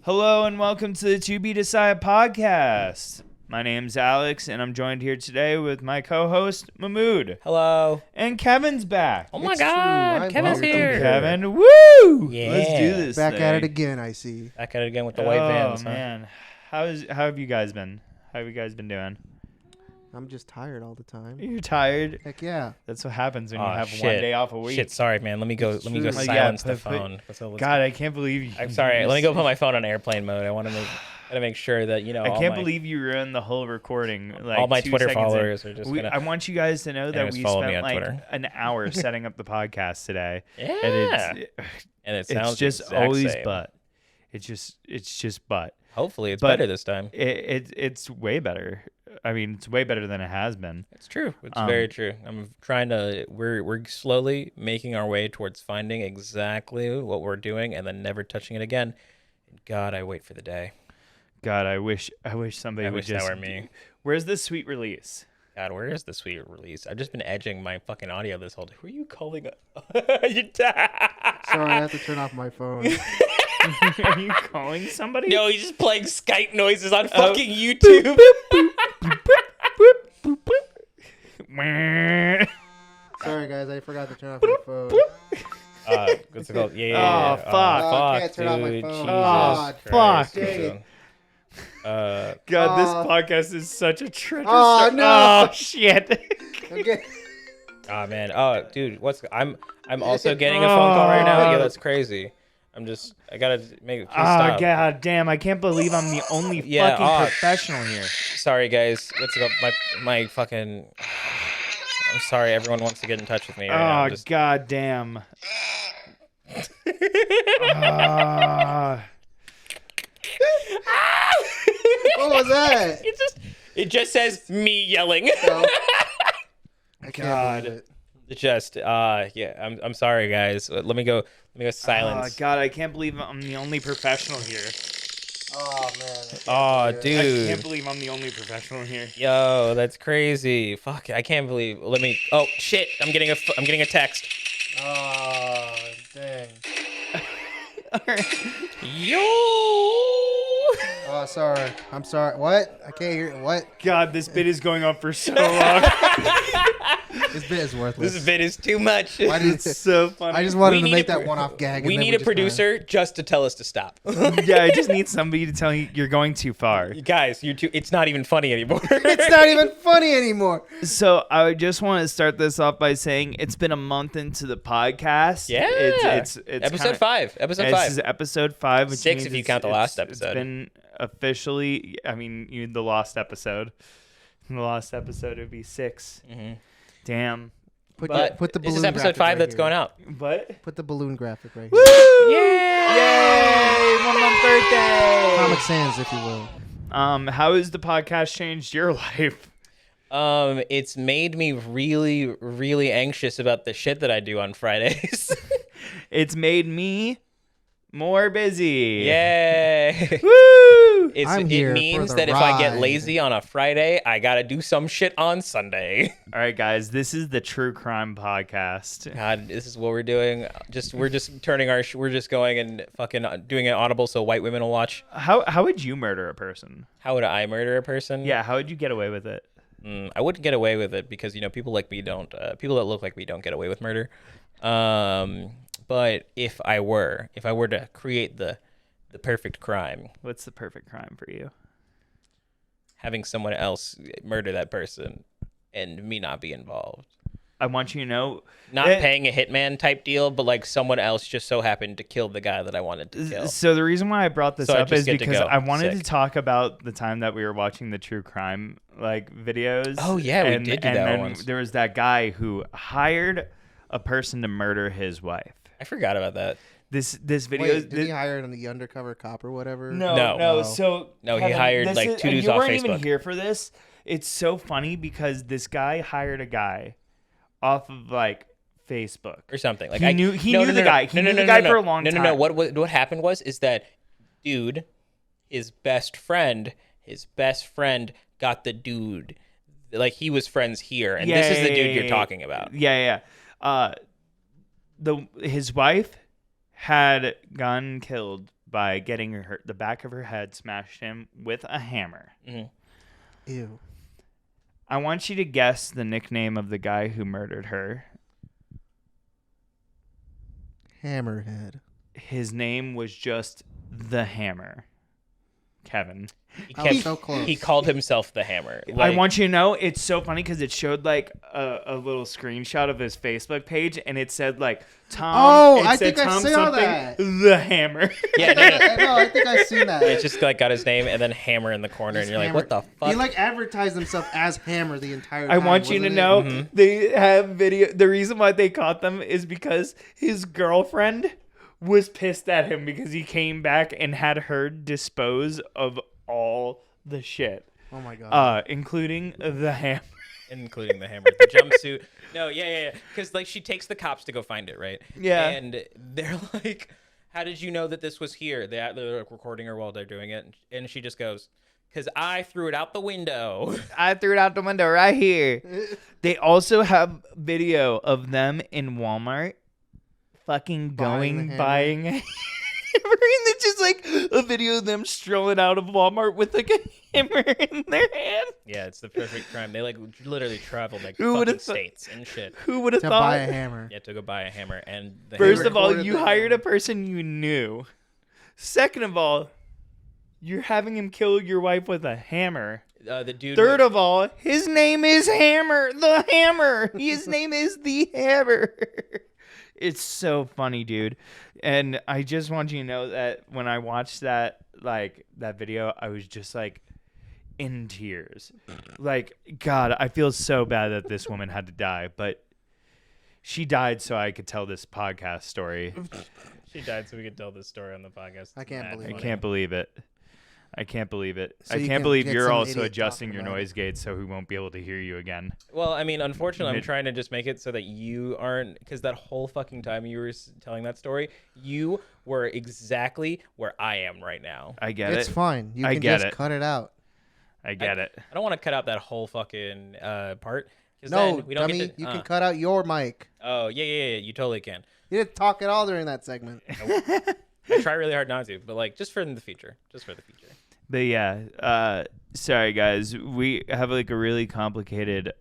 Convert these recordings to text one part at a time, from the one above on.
Hello and welcome to the To Be Decided podcast. My name's Alex and I'm joined here today with my co-host Mahmoud. Hello. And Kevin's back. Oh my God, Kevin's here. Kevin, woo! Yeah. Let's do this. Back thing. at it again, I see. Back at it again with the white vans. Oh man, how have you guys been? How have you guys been doing? I'm just tired all the time. You're tired. Heck yeah. That's what happens when you Oh, have shit. 1 day off a week. Shit, sorry, man. Let me go. It's Let me go true. silence Yeah, the phone. God, I can't believe you. I'm sorry. Let me go put my phone on airplane mode. I want to make sure that I can't believe you ruined the whole recording. Like all my 2 Twitter seconds in. followers are just gonna. I want you guys to know that Anyways, we follow me spent on like Twitter. an hour setting up the podcast today. Yeah. And it sounds it's just the exact always same. but. It's just but. Hopefully, it's But better this time. It's way better. I mean, it's way better than it has been. It's true. It's very true. I'm trying to. We're slowly making our way towards finding exactly what we're doing and then never touching it again. God, I wait for the day. God, I wish somebody I would wish just. that were me. Where's the sweet release? God, where is the sweet release? I've just been edging my fucking audio this whole day. Who are you calling? Sorry, I have to turn off my phone. Are you calling somebody? No, he's just playing Skype noises on fucking YouTube. Sorry, guys, I forgot to turn off my phone. What's it called? Yeah. Oh, fuck. I can't turn off my dude. phone. Jesus Oh, Christ. fuck. Dang it. God, this podcast is such a treasure. Oh, no. Oh shit. Okay. Oh man. Oh, dude. I'm also getting a phone call right now. Yeah, that's crazy. I gotta make it. Please Oh stop. god damn! I can't believe I'm the only Yeah, fucking professional here. Sorry, guys. What's it called? My fucking. I'm sorry. Everyone wants to get in touch with me right now. Oh Just... god damn. What was that? It just says me yelling. No. I can't God. believe it. Just yeah. I'm sorry, guys. Let me go silence. Oh god, I can't believe I'm the only professional here. Oh, man. Oh, I dude. can't believe I'm the only professional here. Yo, that's crazy. Fuck, I can't believe. Oh shit! I'm getting a text. Oh, dang. Yo. Oh, sorry. I'm sorry. What? I can't hear. What? God, this bit is going on for so long. This bit is worthless. This bit is too much. Why did It's so funny. I just wanted We to need make a that one-off gag. We and then need a just producer just to tell us to stop. Yeah, I just need somebody to tell you you're going too far. Guys, it's not even funny anymore. It's not even funny anymore. So I just want to start this off by saying it's been a month into the podcast. Yeah. it's episode 5. Episode This 5. is episode 5. Which 6 means if you count the last episode. It's been officially. I mean, the lost episode. The lost episode would be 6. Mm-hmm. Damn. Put the This balloon is episode graphic 5 right that's here. going out. What? Put the balloon graphic right Woo! here. Yay! 1 month birthday. Comic Sans, if you will. How has the podcast changed your life? It's made me really, really anxious about the shit that I do on Fridays. It's made me more busy. Yay! Woo! I'm It here means for the that if I get ride. lazy on a Friday, I gotta do some shit on Sunday. All right, guys, this is the True Crime Podcast. God, this is what we're doing. We're just turning we're just going and fucking doing an audible so white women will watch. How would you murder a person? How would I murder a person? Yeah, how would you get away with it? I wouldn't get away with it because people like me don't. People that look like me don't get away with murder. But if I were to create the perfect crime, What's the perfect crime for you? having someone else murder that person and me not be involved. I want you to know, Not paying a hitman type deal, but like someone else just so happened to kill the guy that I wanted to kill. So the reason why I brought this So I up just is get to because go. I wanted to Sick. talk about the time that we were watching the true crime videos. Oh, yeah, we did do and that then once. There was that guy who hired a person to murder his wife. I forgot about that. This video. Wait, did he hire the undercover cop or whatever? No. No. So No, he Kevin, hired, this like, is- two and dudes you off weren't even Facebook. here for this. It's so funny because this guy hired a guy off of like Facebook Or something. Like He knew the guy. He knew the guy for a long No. time. What happened is that dude, his best friend got the dude. Like he was friends here, and this is the dude you're talking about. Yeah. His wife had gotten killed by getting the back of her head smashed in with a hammer. Mm-hmm. Ew. I want you to guess the nickname of the guy who murdered her. Hammerhead. His name was just the Hammer. Kevin. So close. He called himself the Hammer. I want you to know, it's so funny because it showed like a little screenshot of his Facebook page, and it said like Tom. Oh, it I said think I Tom saw something, that. The Hammer. Yeah, No, I think I've seen that. It just like got his name and then Hammer in the corner, and you're like, what the fuck? He like advertised himself as Hammer the entire time. I want you to wasn't it? know they have video. The reason why they caught them is because his girlfriend was pissed at him because he came back and had her dispose of all the shit. Oh my god. Including the hammer. Including the hammer, the jumpsuit. No, yeah. Because like she takes the cops to go find it, right? Yeah. And they're like, "How did you know that this was here?" They're like recording her while they're doing it, and she just goes, "Because I threw it out the window." I threw it out the window right here. They also have video of them in Walmart fucking buying a hammer. And it's just like a video of them strolling out of Walmart with like a hammer in their hand. Yeah, it's the perfect crime. They like literally traveled like Who fucking would've states and shit. Who would have to thought? buy a hammer. Yeah, to go buy a hammer and the First hammer. of all, recorded you the hired hammer. a person you knew. Second of all, you're having him kill your wife with a hammer. The dude. Third of all, his name is Hammer. The Hammer. His name is the Hammer. It's so funny, dude. And I just want you to know that when I watched that video, I was just like in tears. Like, God, I feel so bad that this woman had to die, but she died so I could tell this podcast story. She died so we could tell this story on the podcast. I can't believe I it. can't believe it. I can't believe it. So I you can't can believe get you're some also idiot adjusting talking your about it. noise gate so we won't be able to hear you again. Well, I mean, unfortunately, I'm Mid- trying to just make it so that you aren't, because that whole fucking time you were telling that story, you were exactly where I am right now. I get It's it. fine. You I can get just it. cut it out. I get it. I don't want to cut out that whole fucking part. 'Cause No, then we don't dummy, get to, you can cut out your mic. Oh, yeah, you totally can. You didn't talk at all during that segment. I try really hard not to, but like, just for the future. But yeah, sorry guys, we have like a really complicated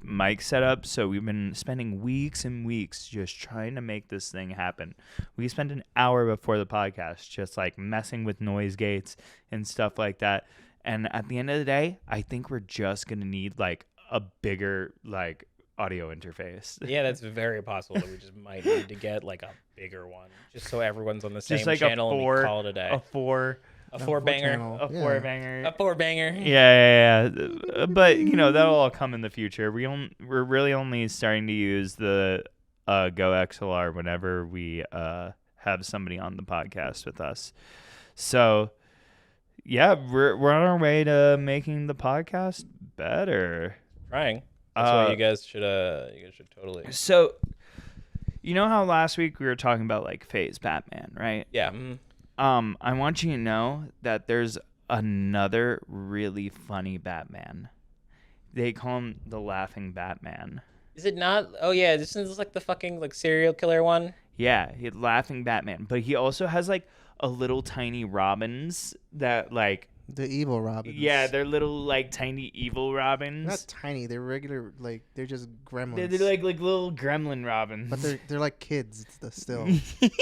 mic setup, so we've been spending weeks and weeks just trying to make this thing happen. We spent an hour before the podcast just like messing with noise gates and stuff like that. And at the end of the day, I think we're just gonna need like a bigger like audio interface. Yeah, that's very possible that we just might need to get like a bigger one, just so everyone's on the same Just like channel a and four, we call it a day. a four banger. channel. A Yeah. four banger. A four banger. Yeah. But you know that'll all come in the future. We're really only starting to use the Go XLR whenever we have somebody on the podcast with us. So yeah, we're on our way to making the podcast better. Trying. That's why you guys should totally. So you know how last week we were talking about like Phase Batman, right? Yeah. I want you to know that there's another really funny Batman. They call him the Laughing Batman. Is it not? Oh yeah, this is like the fucking like serial killer one. Yeah, he's Laughing Batman. But he also has like a little tiny Robins that like The evil Robins. yeah, they're little like tiny evil Robins. They're not tiny. They're regular. Like they're just gremlins. They're like little gremlin Robins. But they're like kids. Still.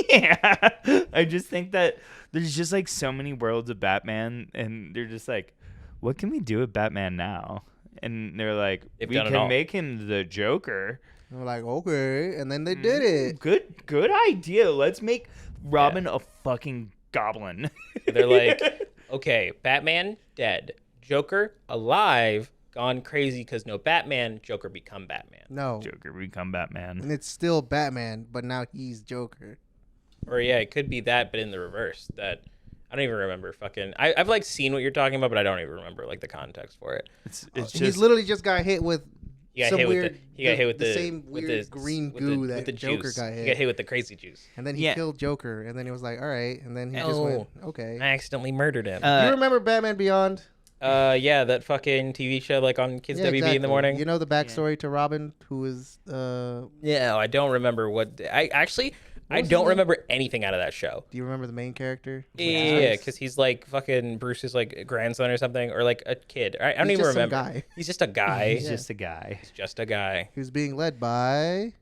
Yeah. I just think that there's just like so many worlds of Batman, and they're just like, what can we do with Batman now? And they're like, They've we done it can all. make him the Joker. And we're like, okay, and then they did it. Good idea. Let's make Robin a fucking goblin. They're like, okay, Batman dead, Joker alive, gone crazy because no Batman. Joker become Batman. No, Joker become Batman. and it's still Batman, but now he's Joker. Or yeah, it could be that, but in the reverse. That I don't even remember. Fucking, I've like seen what you're talking about, but I don't even remember like the context for it. It's He's just literally just got hit with He got some hit with weird. the. He got hit with the same with weird the green with goo the, with that the Joker juice. got He hit. got hit with the crazy juice. And then he Yeah. killed Joker, and then he was like, all right, and then he just No. went, okay. I accidentally murdered him. Do you remember Batman Beyond? Yeah, that fucking TV show like on Kids WB in exactly. the morning. You know the backstory to Robin, who is Yeah, I don't remember what. I actually I don't remember anything out of that show. Do you remember the main character? Yeah, because he's like fucking Bruce's like grandson or something, or like a kid. I don't He's even just some remember. guy. He's just a guy. He's just a guy. He's just a guy. Who's being led by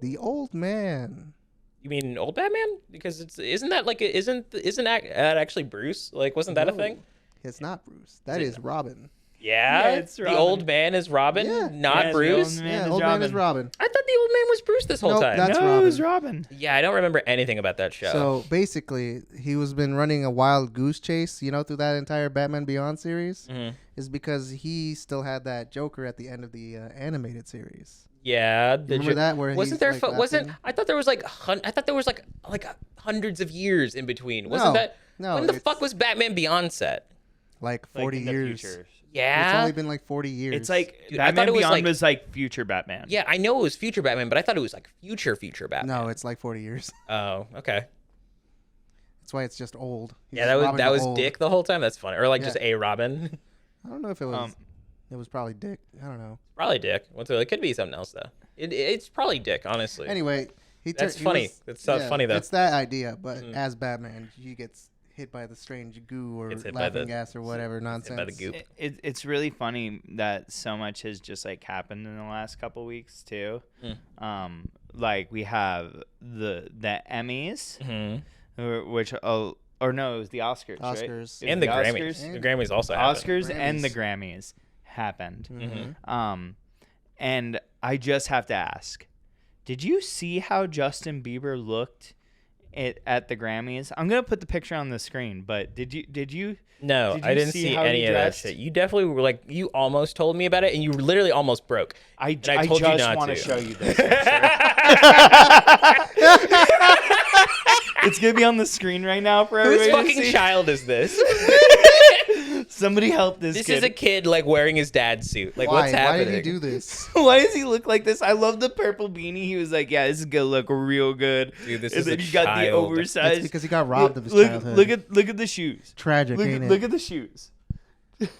the old man. You mean old Batman? Because isn't that actually Bruce? Like, wasn't that a No, thing? It's not Bruce. That is Robin. Yeah, it's the Robin. old man is Robin, Yeah. not Yeah, Bruce. the Yeah, old man is Robin. I thought the old man was Bruce this whole Nope, time. that's no, Robin. it was Robin. Yeah, I don't remember anything about that show. So basically, he was been running a wild goose chase, through that entire Batman Beyond series, is because he still had that Joker at the end of the animated series. yeah, Remember that where wasn't he's, there? like, Wasn't laughing? I thought there was like hundreds of years in between? Wasn't No, that? no, When the it's- fuck was Batman Beyond set? Like Like 40 in the years. future. It's Yeah. only been like 40 years. It's like Dude, I thought Batman it was Beyond like- was like future Batman. Yeah, I know it was future Batman, but I thought it was like future Batman. No, it's like 40 years. Oh, okay. That's why it's just old. He's Yeah, just that was Robin that the was old. Dick the whole time. That's funny. Or like Yeah. just a Robin. I don't know if it was. It was probably Dick. I don't know. Probably Dick. It could be something else though. It's probably Dick, honestly. Anyway, That's funny. That's so funny, though. It's that idea, but as Batman, he gets hit by the strange goo or Gets hit by laughing the- gas or whatever nonsense. by the goop. It's really funny that so much has just like happened in the last couple weeks too. Like we have the Emmys, which or no, it was the Oscars, right? It was And the Grammys. Oscars. The Grammys also happened. Oscars and the Grammys. Grammys happened. And I just have to ask, did you see how Justin Bieber looked at the Grammys? I'm gonna put the picture on the screen, but did you? No, Did I you didn't see see how he any of that dressed? shit. You definitely were like, you almost told me about it, and you literally almost broke. I And I told you just not want to. show you this picture. It's gonna be on the screen right now for Whose everybody to fucking see. child is this? Somebody help this This kid. is a kid like wearing his dad's suit. Like, Why? what's happening? Why did he do this? Why does he look like this? I love the purple beanie. He was like, "Yeah, this is gonna look real good." Dude, this and is then a you got the child. oversized. It's because he got robbed of his look, childhood. look at the shoes. Tragic, ain't it? Look at the shoes.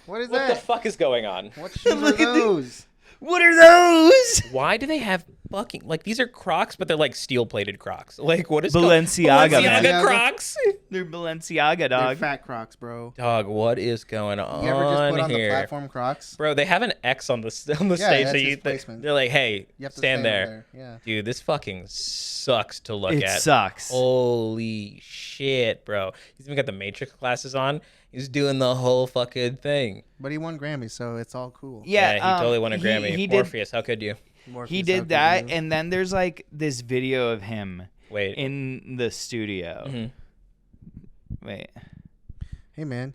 What is What that? the fuck is going on? What shoes are Look at the- those? What are those? Why do they have fucking like these are Crocs, but they're like steel plated Crocs? Like what is Balenciaga, Balenciaga man. Crocs? They're Balenciaga, They're dog. fat Crocs, bro. Dog, what is going on You ever just put on the here? platform Crocs? Bro, they have an X on the Yeah, stage. that's So his placement. they're like, hey, You have to stand there. over there. Dude, this fucking sucks to look It at. sucks. Holy shit, bro. He's even got the Matrix glasses on. He's doing the whole fucking thing. But he won Grammys, so it's all cool. Yeah, he totally won a Grammy. He did. Morpheus, how could you? Morpheus, He how did could that, you? and then there's like this video of him Wait. in the studio. Mm-hmm. Wait. Hey, man.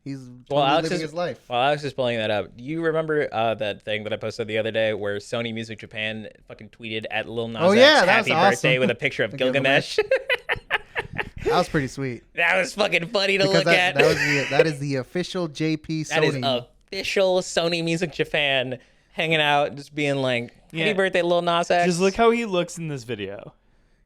He's Well, totally Alex living is his life. While Alex is pulling that up, do you remember that thing that I posted the other day where Sony Music Japan fucking tweeted at Lil Nas Oh, X yeah, that happy was birthday awesome. with a picture of Gilgamesh. Gilgamesh? That was pretty sweet. That was fucking funny to Because look at. that is the official JP Sony. That is official Sony Music Japan hanging out, just being like, happy Yeah. birthday, Lil Nas X. Just look how he looks in this video.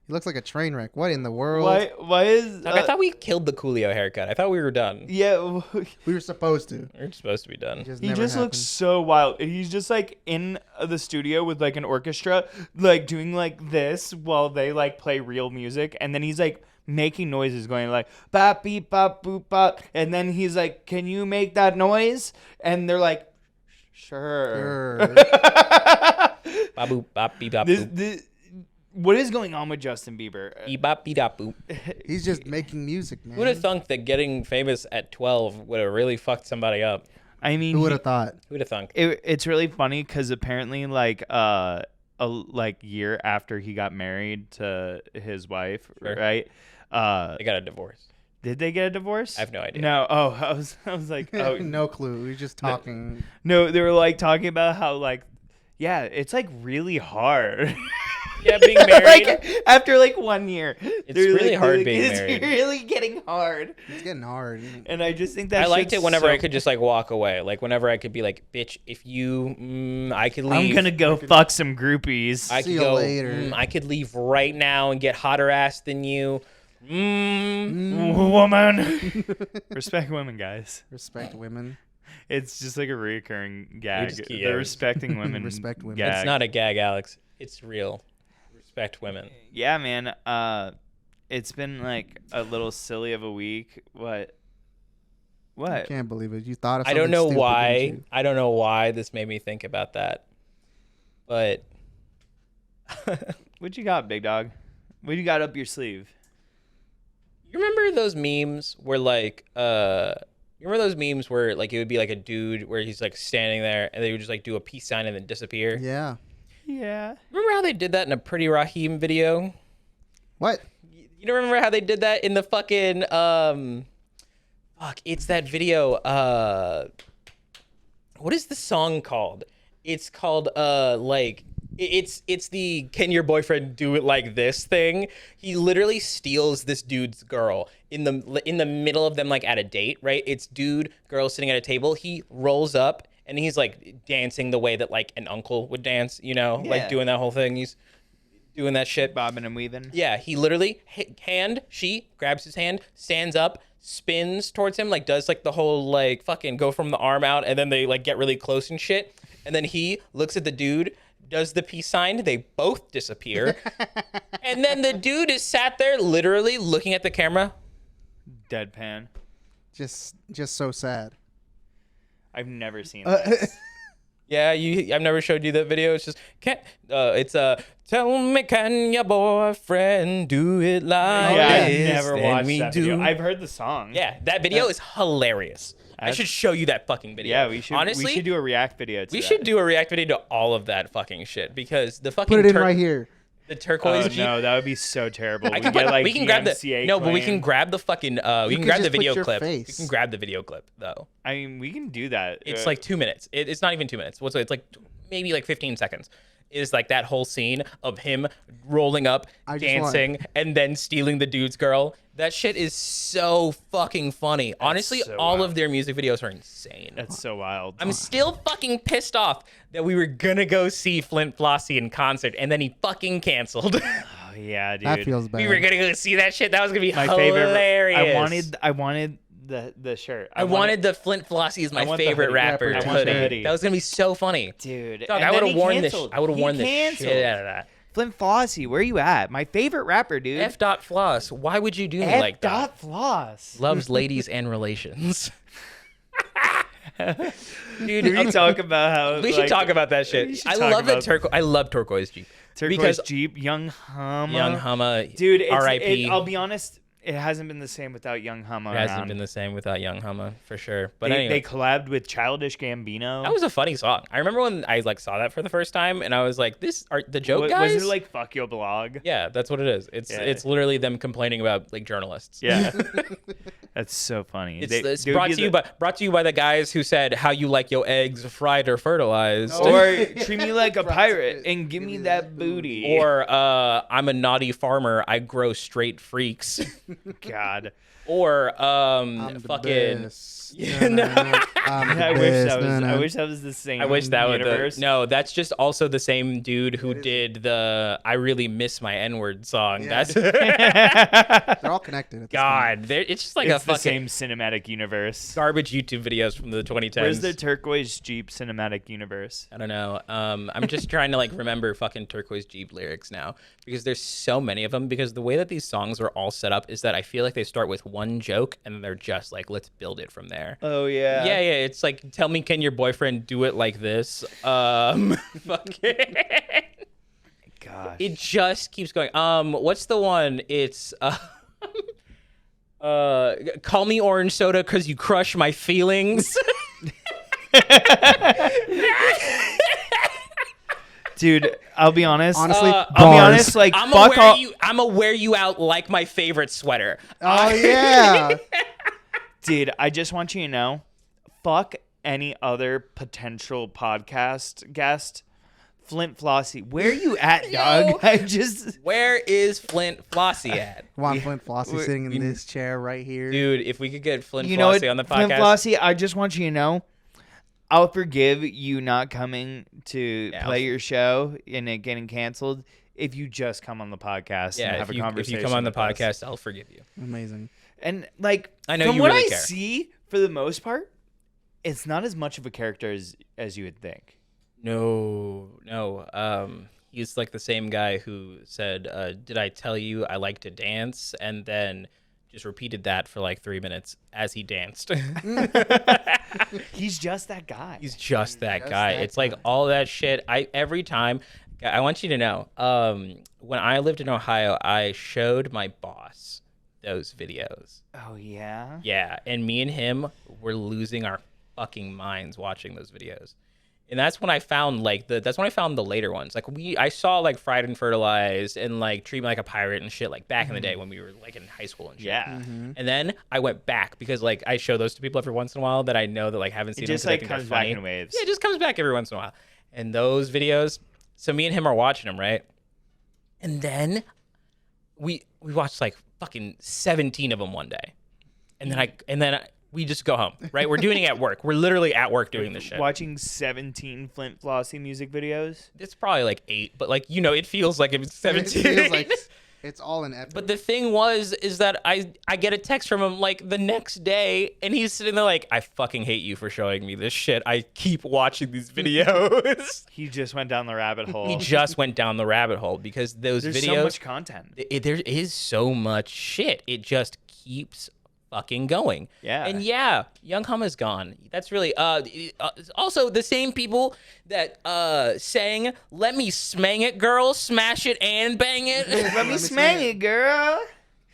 He looks like a train wreck. What in the world? Why is Like, I thought we killed the Coolio haircut. I thought we were done. yeah, We were supposed to. We're supposed to be done. he just looks so wild. He's just like in the studio with like an orchestra, like doing like this while they like play real music, and then he's like making noises, going like bop beep bop boop bop, and then he's like, "Can you make that noise?" And they're like, "Sure." Baboop, bop, beep, bop, This, boop. this, what is going on with Justin Bieber? Beep, bop, beep, bop, boop. He's just making music, man. Who would have thunk that getting famous at 12 would have really fucked somebody up? I mean, Who would have thought? Who would have thunk? it's really funny because apparently, like, a year after he got married to his wife, Sure. right? They got a divorce. Did they get a divorce? I have no idea. No. Oh, I was like, oh No clue. He's just talking. no. They were like talking about how like, yeah, it's like really hard. Yeah, being married. like after like 1 year, It's they're really like- hard being it's married. really getting hard. It's getting hard. And I just think that I liked shit's it whenever so- I could just like walk away. Like whenever I could be like, bitch, if you, I could leave. I'm gonna go fuck some groupies. I See could you go. later. I could leave right now and get hotter ass than you. Woman. Respect women, guys. Respect women. It's just like a recurring gag. just The keep- yeah. respecting women. Respect women. Gag. It's not a gag, Alex. It's real. respect women. Yeah, man. It's been like a little silly of a week. What? I can't believe it. You thought of I something don't know stupid, why. didn't you? I don't know why this made me think about that. But What you got, big dog? What you got up your sleeve? you remember those memes where like you remember those memes where like it would be like a dude where he's like standing there and they would just like do a peace sign and then disappear? Yeah. Yeah. Remember how they did that in a Pretty Raheem video? What? You don't remember how they did that in the fucking it's that video. What is the song called? It's called it's the "Can your boyfriend do it like this" thing. He literally steals this dude's girl in the middle of them like at a date, right? It's dude, girl sitting at a table. He rolls up and he's like dancing the way that like an uncle would dance, you know, like doing that whole thing. He's doing that shit, bobbing and weaving. Yeah, he literally she grabs his hand, stands up, spins towards him, like does like the whole like fucking go from the arm out, and then they like get really close and shit. And then he looks at the dude, does the peace sign, they both disappear. And then the dude is sat there literally looking at the camera. Deadpan. Just so sad. I've never seen that. Yeah, I've never showed you that video. It's just tell me, can your boyfriend do it like Yeah, this? I've never And watched we that do. video. I've heard the song. Yeah, that video is hilarious. I should show you that fucking video. Yeah, we should. Honestly, we should do a react video. To we that. should do a react video to all of that fucking shit because the fucking Put it in right here. the turquoise Oh Jeep. no, that would be so terrible. I We can get like we can grab the DMCA no, but we can claim. grab the fucking we can could grab just the put video your clip. face. We can grab the video clip though. I mean, we can do that. It's like 2 minutes. It's not even 2 minutes. It's like maybe like 15 seconds. Is like that whole scene of him rolling up, dancing, and then stealing the dude's girl. That shit is so fucking funny. Honestly, so all wild. of their music videos are insane. That's so wild. I'm still fucking pissed off that we were gonna go see Flint Flossie in concert and then he fucking canceled. Oh yeah, dude. That feels bad. We were gonna go see that shit. That was gonna be my hilarious. favorite. I wanted the shirt. I wanted the Flint Flossie as my want the favorite hoodie. rapper I want the hoodie. hoodie. That was gonna be so funny. Dude. Dog, and I then would he have worn this. canceled. I would have He worn the canceled. shit out of that. Flint Flossie, where you at? My favorite rapper, dude. F. Dot Floss. Why would you do me F. like that? Dot Floss. Loves ladies and relations. Dude, Can we talk about how we should talk about that shit. I love that I love turquoise Jeep. Turquoise because Jeep, Young Humma. Young Humma, Dude, R.I.P. I'll be honest, it hasn't been the same without Young Humma. It hasn't been the same without Young Humma for sure. But They anyway, collabed with Childish Gambino. that was a funny song. I remember when I like saw that for the first time, and I was like, "This are the joke guys." Was it like "fuck your blog"? Yeah, that's what it is. It's Yeah. it's literally them complaining about like journalists. Yeah, that's so funny. It's brought to you by the guys who said how you like your eggs fried or fertilized. or treat me like a pirate and give me that booty. Or I'm a naughty farmer. I grow straight freaks. God, Or I'm the fucking. best. Yeah, no. I'm the I wish best. that was. No, I no. wish that was the same. I wish that was universe. no. That's just also the same dude who did the "I Really Miss My N-Word" song. Yeah. That's They're all connected. At this point. God. It's just like It's a the fucking same cinematic universe. garbage YouTube videos from the 2010s. Where's the turquoise Jeep cinematic universe? I don't know. I'm just trying to like remember fucking Turquoise Jeep lyrics now because there's so many of them. Because the way that these songs are all set up is that I feel like they start with one joke and then they're just like, let's build it from there. Oh yeah. Yeah. It's like, tell me, can your boyfriend do it like this? Fucking. Gosh. It just keeps going. What's the one? It's call me orange soda because you crush my feelings. Dude, I'll be honest. Honestly, I'll be bars. honest. Like, I'm fuck gonna all. I'ma wear you out like my favorite sweater. Oh yeah. Dude, I just want you to know, fuck any other potential podcast guest. Flint Flossie, where you at, dog? I just. Where is Flint Flossie at? Juan Flint Flossie We're- sitting in this chair right here. Dude, if we could get Flint You know what, Flossie on the Flint podcast. Flossie, I just want you to know, I'll forgive you not coming to Yeah. play your show and it getting canceled if you just come on the podcast and Yeah, have if a conversation. you come on the with us. podcast, I'll forgive you. Amazing. And like, I know from you what really I care. see, for the most part, it's not as much of a character as you would think. No. He's like the same guy who said, "Did I tell you I like to dance?" and then just repeated that for like 3 minutes as he danced. He's just that guy. He's just that Just guy. that It's like guy. all that shit. Every time, I want you to know, when I lived in Ohio, I showed my boss those videos. Oh yeah. Yeah, and me and him were losing our fucking minds watching those videos. And that's when I found that's when I found the later ones. Like I saw like Fried and Fertilized and like Treat Me Like a Pirate and shit like back in the day when we were like in high school and shit. Yeah. And then I went back because like I show those to people every once in a while that I know that like haven't seen It them just 'cause I like think they're comes back funny. in waves. Yeah, it just comes back every once in a while. And those videos, so me and him are watching them, right? And then we watched like fucking 17 of them one day. And then we just go home, right? We're doing it at work. We're literally at work doing this shit. Watching 17 Flint Flossy music videos. It's probably like 8, but like, it feels like it's 17. It feels like it's all an epic. But the thing is that I get a text from him like the next day, and he's sitting there like, I fucking hate you for showing me this shit. I keep watching these videos. He just went down the rabbit hole. He just went down the rabbit hole because those There's videos. so much content. There is so much shit. It just keeps fucking going. Yeah. And yeah, Young Hum is gone. That's really also the same people that sang "Let Me Smang It, Girl, Smash It and Bang It." Let me smang it, girl.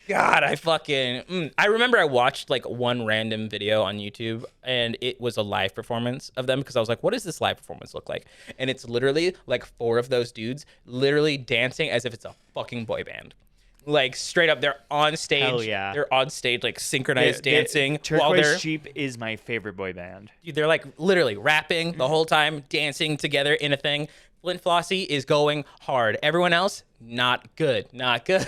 God, I remember I watched like one random video on YouTube and it was a live performance of them because I was like, what does this live performance look like? And it's literally like 4 of those dudes literally dancing as if it's a fucking boy band. Like straight up, they're on stage. Hell yeah. They're on stage, like synchronized dancing while Turquoise they're Sheep is my favorite boy band. dude, they're like literally rapping the whole time, dancing together in a thing. Flint Flossie is going hard. Everyone else, not good, not good.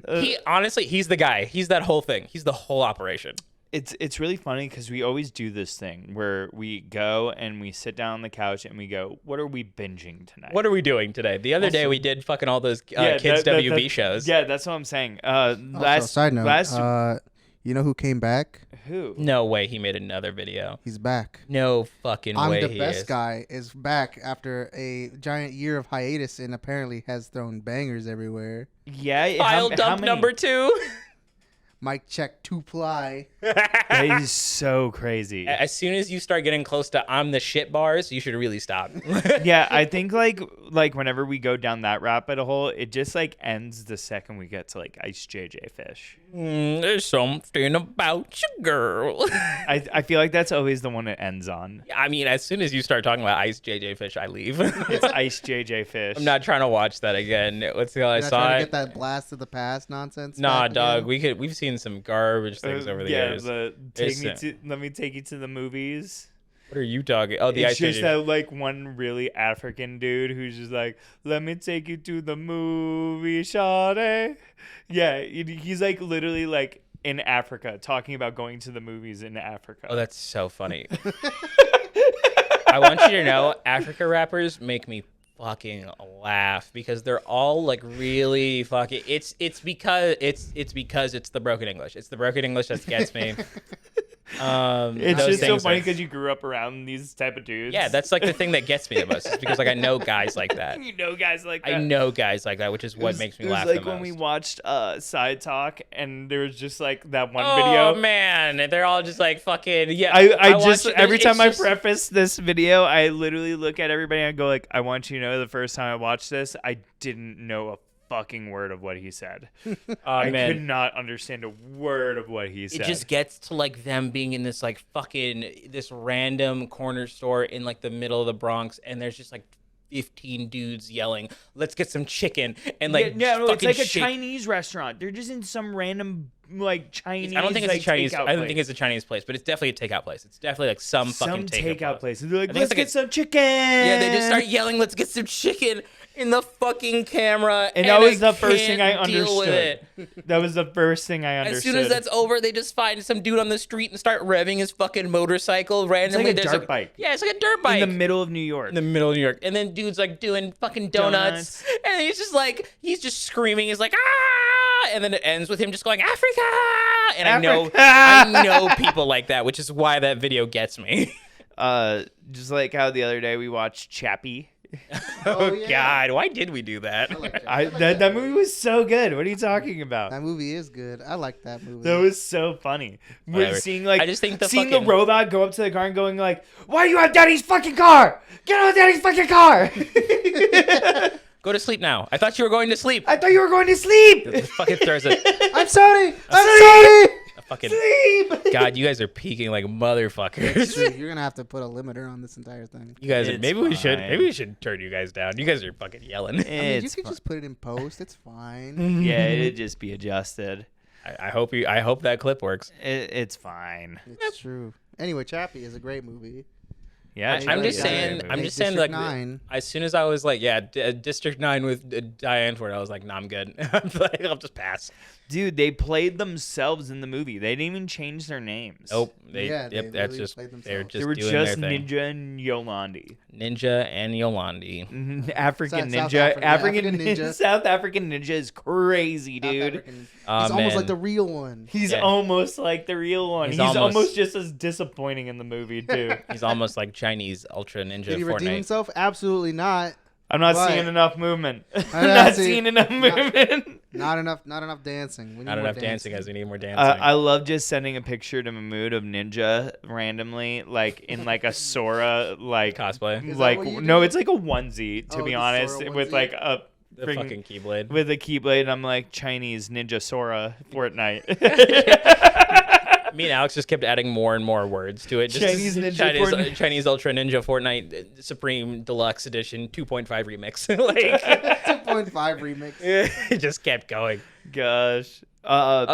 He's the guy. He's that whole thing. He's the whole operation. It's really funny because we always do this thing where we go and we sit down on the couch and we go, what are we binging tonight? What are we doing today? The other day we did fucking all those kids WB shows. Yeah, that's what I'm saying. Also, side note, you know who came back? Who? No way he made another video. He's back. No fucking I'm way the he best is. guy is back after a giant year of hiatus and apparently has thrown bangers everywhere. Yeah. File dump number 2. Mic check 2 ply. That is so crazy. As soon as you start getting close to I'm the shit bars, you should really stop. Yeah, I think like whenever we go down that rabbit hole, it just like ends the second we get to like Ice JJ Fish. There's something about you, girl. I feel like that's always the one it ends on. I mean, as soon as you start talking about Ice JJ Fish, I leave. It's Ice JJ Fish. I'm not trying to watch that again. What's the hell I You're not saw trying it? to get that blast of the past nonsense. Nah, back dog. again? We've seen some garbage things over the years. Let me take you to the movies. What are you talking? Oh, the It's Ice just JJ. that like one really African dude who's just like, let me take you to the movie, shawty. Yeah, he's like literally like in Africa talking about going to the movies in Africa. Oh, that's so funny. I want you to know, Africa rappers make me fucking laugh because they're all like really fucking. It's because it's the broken English. It's the broken English that gets me. It's those just so things funny are- because you grew up around these type of dudes. Yeah, that's like the thing that gets me the most. Is because like I know guys like that. You know guys like that. I know guys like that, which is what makes me laugh It was like the most. when we watched Side Talk and there was just like that one Oh video. man, they're all just like fucking yeah. I want just you- every it's time I just- preface this video, I literally look at everybody and I go like, I want you to know the first time I watched this, I didn't know a fucking word of what he said. I man. could not understand a word of what he said. It just gets to like them being in this like fucking this random corner store in like the middle of the Bronx, and there's just like 15 dudes yelling, "Let's get some chicken!" and like no, it's fucking like a shake- Chinese restaurant. They're just in some random like Chinese. I don't think it's like, a Chinese. takeout I don't think place. it's a Chinese place, but it's definitely a takeout place. It's definitely like some fucking takeout place. They're like, I think let's it's like get a- some chicken. Yeah, they just start yelling, "Let's get some chicken!" in the fucking camera, And that was the I first thing I can't deal with understood. it. That was the first thing I understood. As soon as that's over, they just find some dude on the street and start revving his fucking motorcycle randomly. a There's dirt bike. Yeah, it's like a dirt bike. in the middle of New York. In the middle of New York. And then dude's like doing fucking donuts. And he's just screaming. He's like, ah! And then it ends with him just going, Africa! And Africa! I know people like that, which is why that video gets me. Just like how the other day we watched Chappie. Oh, yeah. God, why did we do that? I like Chappie. That movie was so good. What are you talking about? That movie is good. I like that movie. That was so funny. We're Whatever. seeing like I just think the seeing fucking- the robot go up to the car and going like, "Why do you have Daddy's fucking car? Get out of Daddy's fucking car!" Go to sleep now. I thought you were going to sleep. I thought you were going to sleep. Fucking throws a I'm sorry. I'm sorry. fucking. Sleep. God, you guys are peaking like motherfuckers. Dude, you're gonna have to put a limiter on this entire thing. You guys, It's maybe we should. fine. Maybe we should turn you guys down. You guys are fucking yelling. I mean, you It's could fine. just put it in post. It's fine. Yeah, it'd just be adjusted. I hope you. I hope that clip works. It's fine. It's true. Anyway, Chappie is a great movie. Yeah, I'm Chappie just is a great saying. movie. I'm Hey, just saying. District Like, 9. as soon as I was like, yeah, District 9 with Diane Ford, I was like, nah, I'm good. I'm like, I'll just pass. Dude, they played themselves in the movie. They didn't even change their names. Nope. They, Yeah, they yep. That's literally just. played They're themselves. just They were doing just their thing. Ninja and Yolandi. Ninja and Yolandi. African South Ninja. Africa, African African Ninja. South African Ninja is crazy, South dude. African. Oh, He's almost man. like the real one. He's Yeah. almost like the real one. He's He's almost, almost- just as disappointing in the movie, too. He's almost like Chinese Ultra Ninja Did he redeem Fortnite. himself? Absolutely not. I'm not Right. seeing enough movement. I'm not not seeing- seeing enough movement. Not enough. Not enough dancing. We need Not more enough dancing, guys. We need more dancing. I love just sending a picture to Mahmoud of Ninja randomly, like in like a Sora, like Cosplay. Is that like what you no, do? it's like a onesie to Oh, be the honest, Sora with onesie? like a The friggin- fucking Keyblade. with a keyblade. And I'm like Chinese Ninja Sora Fortnite. Me and Alex just kept adding more and more words to it. Just Chinese Ninja Fortnite. Chinese Ultra Ninja Fortnite Supreme Deluxe Edition 2.5 remix. Like 2.5 remix. it just kept going. Gosh.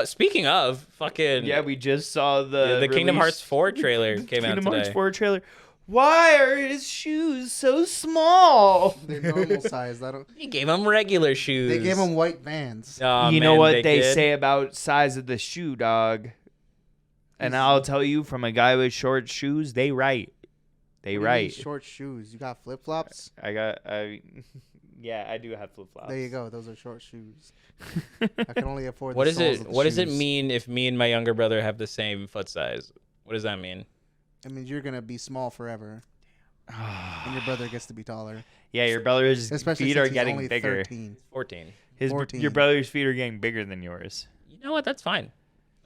Speaking of, fucking Yeah, we just saw the Kingdom release- Hearts 4 trailer came out Kingdom today. Hearts 4 trailer. Why are his shoes so small? They're normal size. I don't. He gave him regular shoes. They gave him white Vans. Aw, You know man, what they did. say about size of the shoe, dog. And I'll tell you, from a guy with short shoes, they right. They What do you mean right. Short shoes. You got flip flops. Yeah, I do have flip flops. There you go. Those are short shoes. I can only afford. What the is soles it? of the What does it shoes. mean if me and my younger brother have the same foot size? What does that mean? I mean, you're gonna be small forever, and your brother gets to be taller. Yeah, your brother's Especially feet since are he's getting only bigger. 13. 14. 14. Your brother's feet are getting bigger than yours. You know what? That's fine.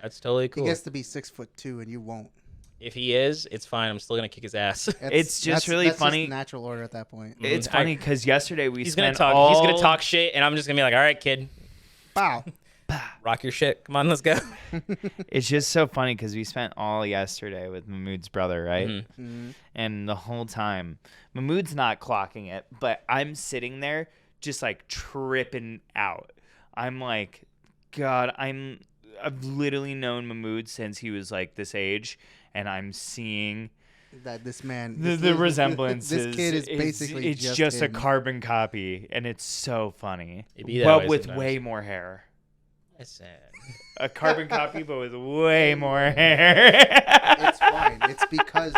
That's totally cool. He gets to be 6'2", and you won't. If he is, it's fine. I'm still gonna kick his ass. It's just really funny- natural order at that point. It's I- funny because yesterday we he's gonna spent talk. all... He's gonna talk shit, and I'm just gonna be like, "All right, kid, Wow. rock your shit. Come on, let's go." It's just so funny because we spent all yesterday with Mahmoud's brother, right? Mhm. Mhm. And the whole time, Mahmoud's not clocking it, but I'm sitting there just like tripping out. I'm like, God, I've literally known Mahmoud since he was like this age, and I'm seeing That this man. the resemblance. This kid is basically it's just a him. carbon copy, and it's so funny. It be that But way with sometimes. way more hair. Listen. A carbon copy, but with way more hair. It's fine. It's because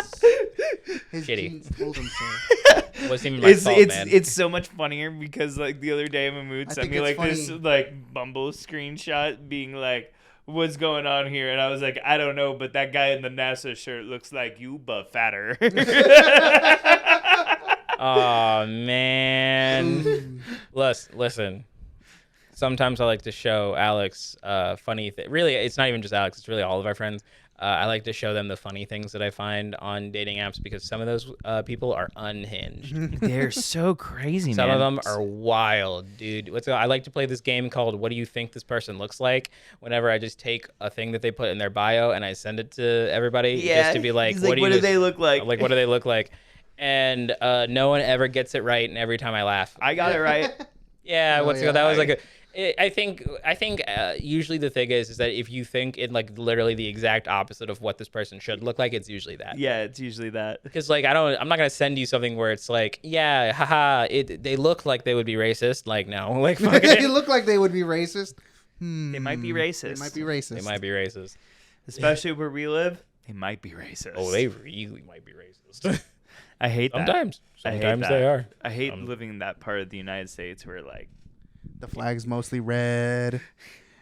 his Shitty. genes told him so. Wasn't even my fault, man. It's so much funnier because like the other day Mahmoud I sent think me like it's this funny. like Bumble screenshot being like, what's going on here? And I was like, I don't know, but that guy in the NASA shirt looks like you, but fatter. Oh man. Listen. Sometimes I like to show Alex funny really, it's not even just Alex, it's really all of our friends. I like to show them the funny things that I find on dating apps because some of those people are unhinged. They're so crazy, Some man. of them are wild, dude. I like to play this game called What Do You Think This Person Looks Like? Whenever I just take a thing that they put in their bio and I send it to everybody just to be like, he's what do they look like? Like, what do they look like? And no one ever gets it right, and every time I laugh. I got it right. Yeah, Oh, yeah. that was like I think usually the thing is that if you think in like literally the exact opposite of what this person should look like, it's usually that. Yeah, it's usually that. Because like I'm not gonna send you something where it's like, yeah, haha, they look like they would be racist. Like no, like fuck They it. look like they would be racist. They might be racist. They might be racist. They might be racist. Especially where we live. They might be racist. Oh, they really might be racist. I hate that. Sometimes I hate they that. are. I hate living in that part of the United States where like The flag's mostly red.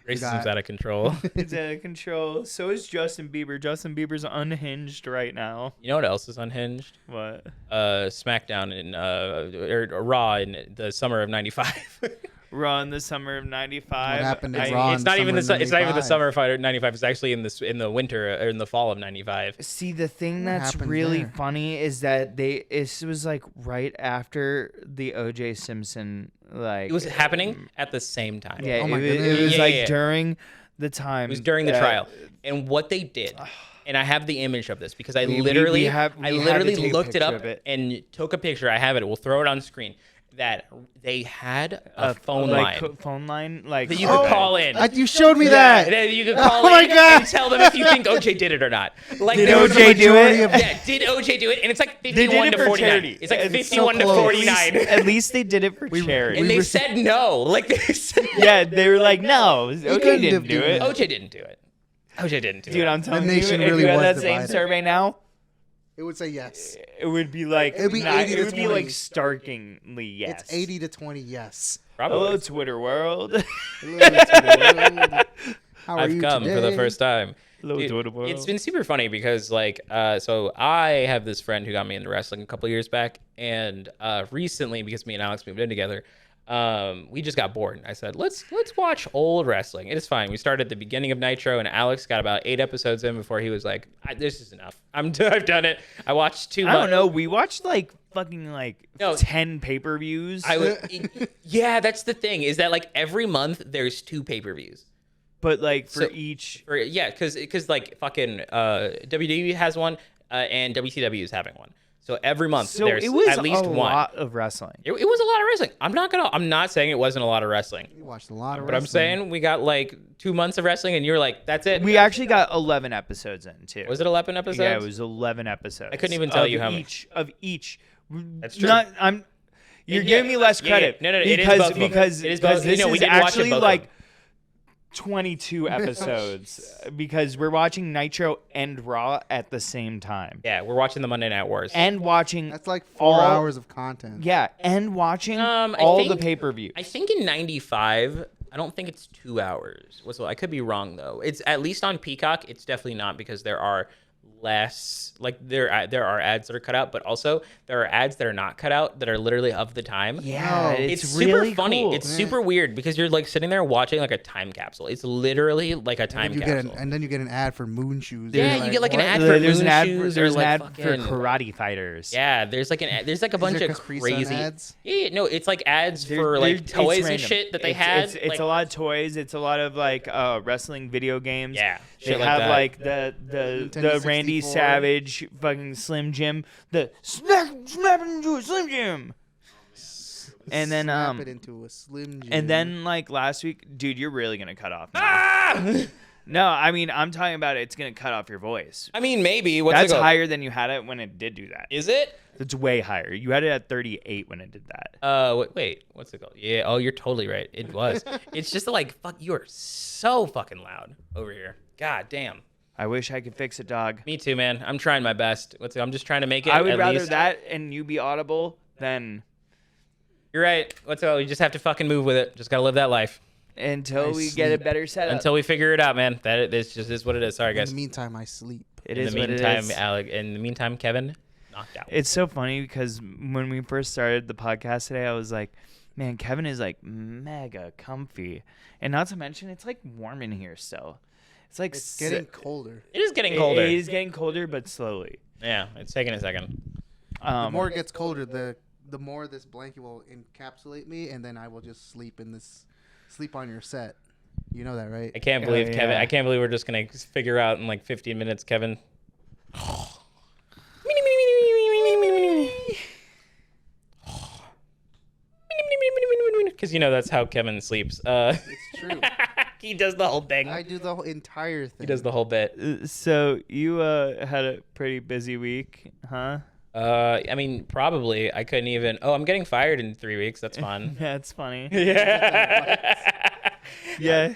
Racism's out of control. It's out of control. So is Justin Bieber. Justin Bieber's unhinged right now. You know what else is unhinged? What? SmackDown in or Raw in the summer of '95. Raw in the summer of '95. What happened to Raw? It's not even the summer it's not even the 95? summer of '95. It's actually in the winter or in the fall of '95. See, the thing What that's happened really there? funny is that this was like right after the O.J. Simpson, like It was happening at the same time. Yeah, Oh my it goodness. was Yeah, like yeah. during the time. It was during the that- trial. And what they did, and I have the image of this because I We literally have to take a looked it picture up of it. and took a picture. I have it. We'll throw it on screen. That they had a phone like, line phone line, like that you could okay. call in. You showed me Yeah, that. that you could call Oh my in God. and tell them if you think OJ did it or not. Like Did there was OJ a do majority it? of- Yeah, did OJ do it? And it's like They 51 did it to for 49. charity. It's like It's 51 so to close. 49. At least they did it for charity. And they said no. Like they said, Yeah, they were like, no, OJ couldn't didn't have do done it. that. OJ didn't do it. OJ didn't do Dude, it. I'm telling you, nation if really you had was that same divided. survey now, It would say yes. it would be like It'd be not- 80 it to would be like 20. starkingly yes. It's 80 to 20 yes. Probably. Hello, Twitter world. Hello, Twitter. How are I've you come today? for the first time. Hello, Dude, Twitter world. it's been super funny because so I have this friend who got me into wrestling a couple years back, and recently because me and Alex moved in together, we just got bored. I said, let's watch old wrestling. It is fine. We started at the beginning of Nitro, and Alex got about 8 episodes in before he was like, this is enough. I've done it. I watched 2 I months. don't know. We watched like fucking like No. 10 pay-per-views. Yeah, that's the thing is that like every month there's 2 pay-per-views. but like for So- each. Because like fucking WWE has one and WCW is having one. So every month So there's it was at least a one. lot of wrestling. It was a lot of wrestling. I'm not saying it wasn't a lot of wrestling, You watched a lot of but I'm saying we got like 2 months of wrestling, and you're like, that's it. We actually got 11 episodes in too. Was it 11 episodes? Yeah, it was 11 episodes. I couldn't even tell of you how many. each of each. That's true. You're Yeah, giving me less yeah, credit. yeah. No, it is because both of them. because It is because both- this no, we is did watch it actually both of like them. 22 episodes because we're watching Nitro and Raw at the same time Yeah, we're watching the Monday Night Wars. and watching That's like 4 all- hours of content. yeah and watching I all the think- pay-per-views. I think in '95, I don't think it's 2 hours. I could be wrong though. It's at least on Peacock. It's definitely not because there are less like there are ads that are cut out, but also there are ads that are not cut out that are literally of the time. Yeah, No. It's really super funny. cool. It's super weird because you're like sitting there watching like a time capsule. It's literally like a time And capsule. then you get an ad for moon shoes. Yeah, You're you get like an what? ad for There's moon an ad. shoes There's or an like ad fucking for karate fighters. Yeah, there's like a bunch there of Capri Sun crazy ads? Yeah, no, it's like ads There- for there- like it's toys and random. shit that they It's- had. It's like, a lot of toys. It's a lot of like wrestling video games. Yeah, they shit like have that. like the Nintendo Randy 64. Savage fucking Slim Jim, the snap it into a Slim Jim. And then Snap it into a Slim Jim. and then like last week, dude, you're really gonna cut off. now. Ah! No, I mean I'm talking about it's gonna cut off your voice. I mean, maybe. What's That's it go? higher than you had it when it did do that. Is it? It's way higher. You had it at 38 when it did that. Wait, what's it called? Yeah, oh, you're totally right. It was. It's just like, fuck, you are so fucking loud over here. God damn. I wish I could fix it, dog. Me too, man. I'm trying my best. I'm just trying to make it. I would at rather least. that and you be audible than You're right. What's it called? You just have to fucking move with it. Just gotta live that life until I we get a sleep. better setup. until we figure it out, man. This just is what it is. Sorry, in guys. the meantime, I sleep. It in is the what it meantime, is. Alec. In the meantime, Kevin knocked out. It's so funny because when we first started the podcast today, I was like, man, Kevin is like mega comfy. And not to mention, it's like warm in here still. It's like It's getting colder. It is getting colder. It is getting colder, but slowly. Yeah, it's taking a second. The more it gets colder, the more this blanket will encapsulate me, and then I will just sleep on your set. You know that, right? I can't believe Kevin. yeah. I can't believe we're just gonna figure out in like 15 minutes, Kevin. Because you know that's how Kevin sleeps. It's true. He does the whole thing. I do the whole entire thing. He does the whole bit. So you had a pretty busy week, huh? I mean, probably. I couldn't even. Oh, I'm getting fired in 3 weeks. That's fun. That's funny. Yeah. Yeah.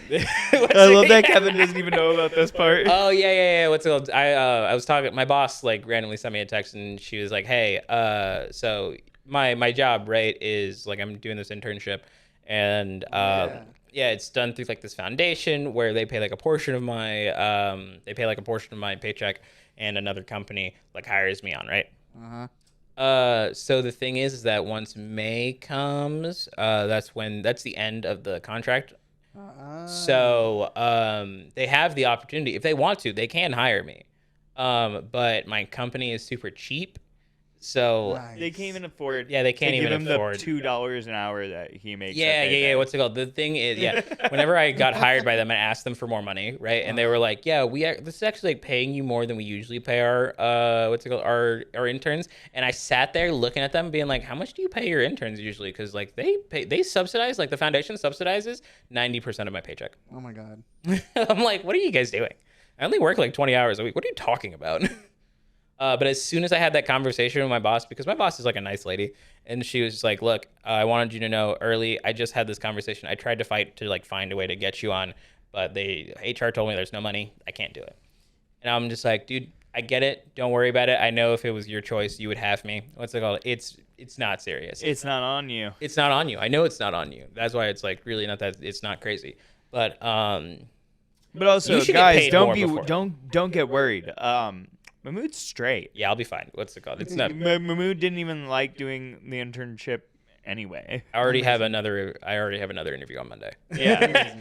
I love that Kevin doesn't even know about this part. Oh yeah. What's it called? I was talking. My boss like randomly sent me a text, and she was like, "Hey, so my job, right, is like I'm doing this internship, and Yeah, it's done through like this foundation where they pay like a portion of my paycheck, and another company like hires me on, right? So the thing is that once May comes, that's the end of the contract. So they have the opportunity, if they want to, they can hire me. But my company is super cheap. So Nice. They can't even afford. yeah, they can't to even give him afford. the $2 an hour that he makes. Yeah. What's it called? The thing is, whenever I got hired by them, I asked them for more money, right? And they were like, "Yeah, this is actually like paying you more than we usually pay our our interns." And I sat there looking at them, being like, "How much do you pay your interns usually?" Because like they subsidize, like the foundation subsidizes 90% of my paycheck. Oh my god. I'm like, "What are you guys doing? I only work like 20 hours a week. What are you talking about?" But as soon as I had that conversation with my boss, because my boss is like a nice lady, and she was just like, "Look, I wanted you to know early. I just had this conversation. I tried to fight to like find a way to get you on, but HR told me there's no money. I can't do it." And I'm just like, "Dude, I get it. Don't worry about it. I know if it was your choice, you would have me. What's it called? It's not serious. It's not on you. It's not on you. I know it's not on you. That's why it's like really not that. It's not crazy. But also, you should get guys, paid more before. don't get worried. Mahmoud's straight. Yeah, I'll be fine. What's it called? It's not. Mahmoud didn't even like doing the internship anyway. I already have another interview on Monday. Yeah,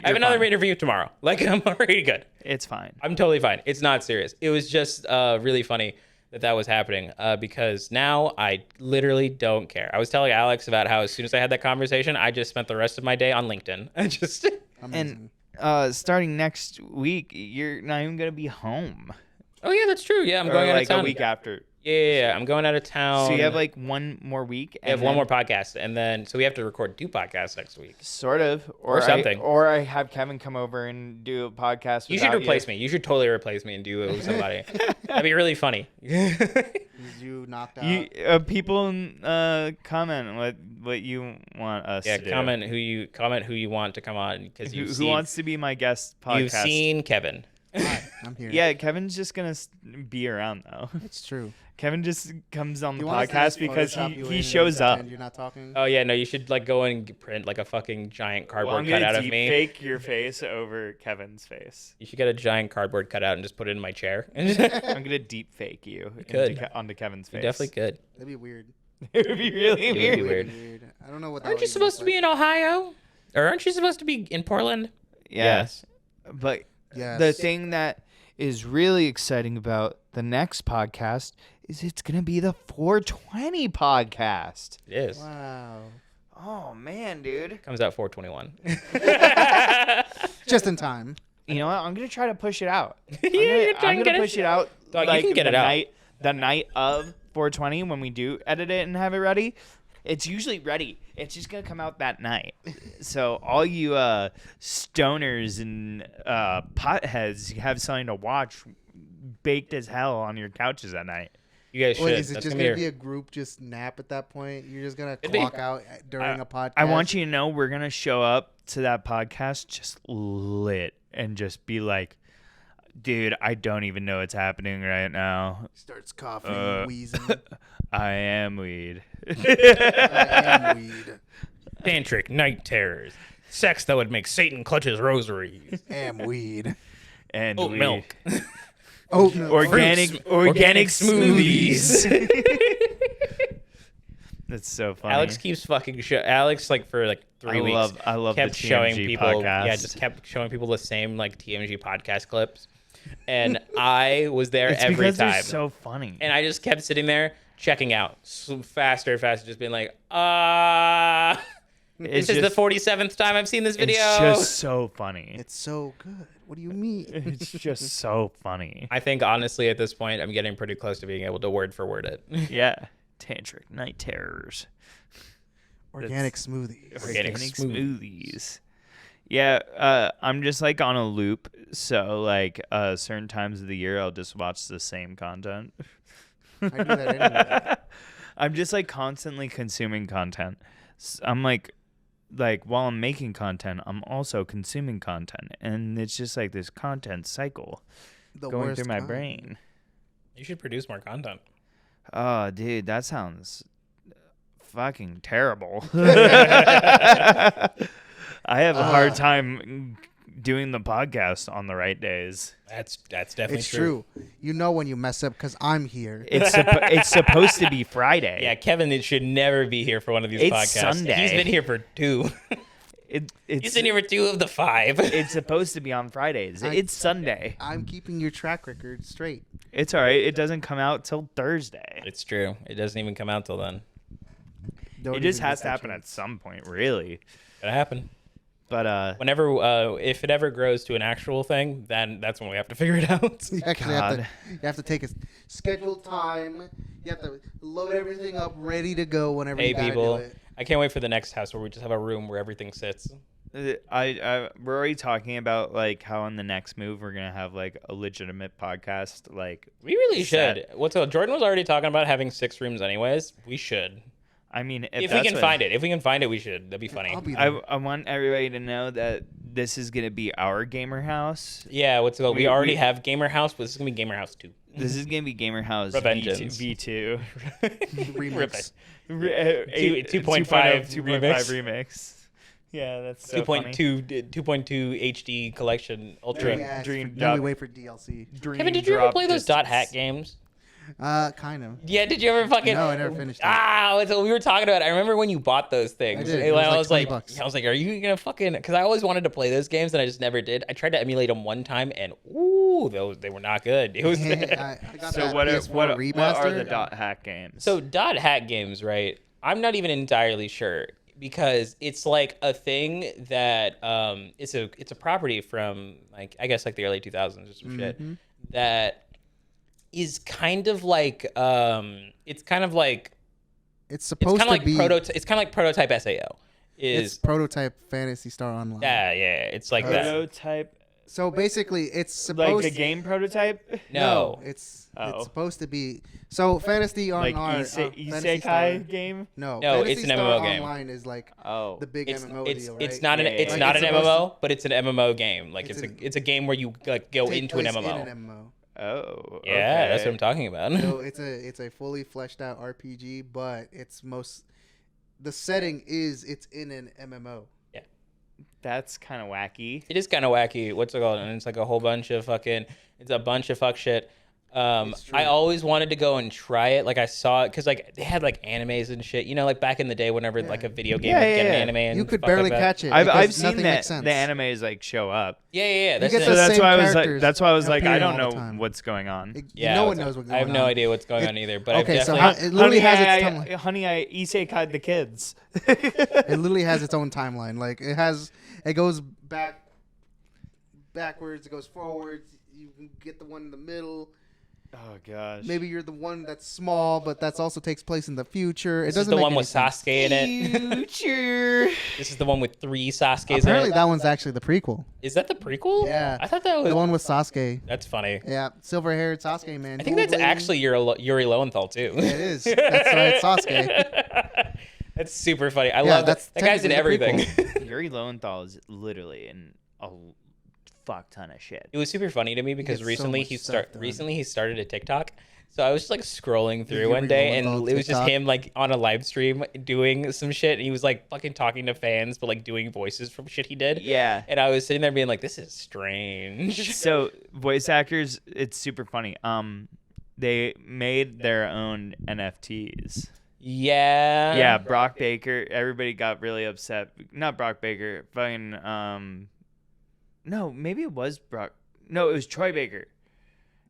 I have another interview tomorrow. Like, I'm already good. It's fine. I'm totally fine. It's not serious. It was just really funny that was happening because now I literally don't care. I was telling Alex about how as soon as I had that conversation, I just spent the rest of my day on LinkedIn. Amazing. And starting next week, you're not even gonna be home. Oh yeah, that's true. Yeah, I'm Or going out like of town. a week after. Yeah, I'm going out of town. So you have like one more week. I have one more podcast, and then so we have to record 2 podcasts next week. Sort of, Or something. Or I have Kevin come over and do a podcast. You should replace me. You should totally replace me and do it with somebody. That'd be really funny. You knocked out. People comment what you want us to do. comment who you want to come on because who wants to be my guest podcast. You've seen Kevin. Hi, I'm here. Yeah, Kevin's just gonna be around though. It's true. Kevin just comes on the You want us to podcast just because Photoshop you he in shows up. And you're not talking. Oh yeah, no, you should like go and print like a fucking giant Well, cardboard I'm gonna cutout of deep me. fake your face over Kevin's face. You should get a giant cardboard cutout and just put it in my chair. I'm gonna deep fake you onto Kevin's face. You definitely could. That'd be weird. It would be really It would weird. be weird. I don't know what. Aren't you supposed to be in Ohio? Or aren't you supposed to be in Portland? Yes. But Yes. the thing that is really exciting about the next podcast is it's gonna be the 420 podcast. It is. Wow. Oh man, dude. Comes out 421. Just in time. You know what? I'm gonna try to push it out. You're trying I'm to gonna push it out. Dog, you can get it out. The night of 420 when we do edit it and have it ready. It's usually ready. It's just gonna come out that night. So all you stoners and potheads have something to watch, baked as hell on your couches that night. You guys should. Wait, is it That's just gonna gonna be a group just nap at that point? You're just gonna It'd be- clock out during a podcast. I want you to know we're gonna show up to that podcast just lit and just be like, dude, I don't even know what's happening right now. Starts coughing, and wheezing. I am weed. I am weed. Tantric night terrors. Sex that would make Satan clutch his rosaries. Am weed. And Oat weed. milk. Oh, no. Organic smoothies. That's so funny. Alex keeps fucking Alex like for like 3 weeks. I love kept the showing TMG people. podcast. Yeah, just kept showing people the same like TMG podcast clips, and I was there It's every because time. they're so funny. And I just kept sitting there checking out faster and faster, just being like, this is the 47th time I've seen this video. It's just so funny. It's so good. What do you mean? It's just so funny. I think honestly at this point I'm getting pretty close to being able to word for word it. Yeah. Tantric night terrors. Organic smoothies. Organic smoothies. Yeah, I'm just like on a loop. So like certain times of the year I'll just watch the same content. I do that anyway. I'm just like constantly consuming content. I'm like while I'm making content, I'm also consuming content, and it's just like this content cycle The going worst through my kind. brain. You should produce more content. Oh, dude, that sounds fucking terrible. I have a hard time doing the podcast on the right days. That's definitely It's true. You know when you mess up because I'm here. It's supposed to be Friday. Yeah, Kevin should never be here for one of these It's podcasts. Sunday. He's been here for 2. He's It's been here for 2 of the 5. it's supposed to be on Fridays. It's Sunday. I'm keeping your track record straight. It's all right. It doesn't come out till Thursday. It's true. It doesn't even come out till then. Don't It just even has get to that happen chance. at some point, really. It'll happen. But Whenever, if it ever grows to an actual thing, then that's when we have to figure it out. You actually have to, God. you have to take a scheduled time. You have to load everything up, ready to go whenever Hey, you gotta people. do it. I can't wait for the next house where we just have a room where everything sits. we're already talking about like how in the next move we're gonna have like a legitimate podcast. Like, We really Set. should. Jordan was already talking about having 6 rooms anyways. We should. I mean, If we that's can what- find it. If we can find it, we should. That'd be funny. I'll be there. I want everybody to know that this is gonna be our gamer house. Yeah, what's it called? We We- already we- have Gamer House, but this is going to be Gamer House 2. This is gonna be Gamer House Revengeance. V2. Remix. 2.5 2.5 remix. Yeah, that's so 2.2 HD collection ultra. Yeah, Dream now we drop- wait for DLC. Dream Kevin, did you ever drop play those distance. .hack games? Kind of. Yeah, did you ever fucking? No, I never finished it. So we were talking about it. I remember when you bought those things. I did. And It was I like was 20 like, bucks. I was like, are you gonna fucking? Because I always wanted to play those games and I just never did. I tried to emulate them one time and they were not good. It was I got So that what PS4 are remaster. the dot hack games? So .hack games, right? I'm not even entirely sure because it's like a thing that it's a property from like I guess like the early 2000s or some shit that is kind of like it's kind of like It's it's supposed kind of to like be. it's kind of like prototype SAO. It's Is prototype Fantasy Star Online. yeah, it's like that. prototype, So basically, it's like supposed the game prototype, No. It's Oh. supposed to be. So Fantasy like Online. Fantasy Star- Isekai game. No, No, Fantasy it's an Star MMO game. Online is like Oh, the big It's MMO it's deal, right? it's not an Yeah, it's yeah, not yeah. an It's MMO, but it's an MMO game. Like It's it's a game where you like go Take into an place MMO. in an MMO. oh, Yeah, that's okay. what I'm talking about. So it's a fully fleshed out RPG, but the setting is it's in an MMO. That's kind of wacky. It is kind of wacky. What's it called? And it's like a whole bunch of fucking. It's a bunch of fuck shit. It's true. I always wanted to go and try it. Like I saw it because like they had like animes and shit. You know, like back in the day, whenever like a video game Yeah, would get yeah, an yeah. anime, and You could fuck barely like that. catch it. I've because seen nothing that makes sense. the animes like show up. Yeah. That's get it. So the that's same why I was like, characters that's why I was like, I appearing don't all the know time. what's going on. Yeah, no what's one knows up? what's I going have on. no idea what's going It- on either. But okay, I've so definitely. it literally has its timeline. Honey, I isekai'd the kids. It literally has its own timeline. Like it goes backwards, it goes forwards. You can get the one in the middle. Oh gosh. Maybe you're the one that's small, but that's also takes place in the future. It This is doesn't the make one any with sense. Sasuke in it. Future. This is the one with 3 Sasuke's Apparently, in it. that one's actually the prequel. Is that the prequel? Yeah. I thought that was. The one with Sasuke. That's funny. Yeah, silver-haired Sasuke man. I think that's Dual-blading. actually Yuri Lowenthal too. It is. That's why it's Sasuke. That's super funny. I Yeah, love that's that. That guy's in technically the everything. Yuri Lowenthal is literally in a fuck ton of shit. It was super funny to me because gets so recently much he stuff done. started a TikTok. So I was just like scrolling through Yuri one day and Lowenthal it was just TikTok. him like on a live stream doing some shit and he was like fucking talking to fans but like doing voices from shit he did. Yeah. And I was sitting there being like, this is strange. So voice actors, it's super funny. They made their own NFTs. Yeah. Yeah, Brock Baker. Everybody got really upset. Not Brock Baker. Fucking no, maybe it was Brock. No, it was Troy Baker.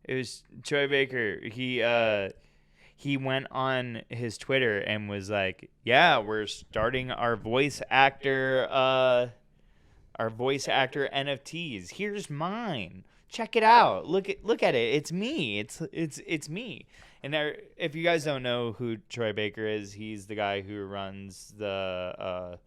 It was Troy Baker. He went on his Twitter and was like, "Yeah, we're starting our voice actor NFTs. Here's mine. Check it out. Look at it. It's me. It's me." And if you guys don't know who Troy Baker is, he's the guy who runs the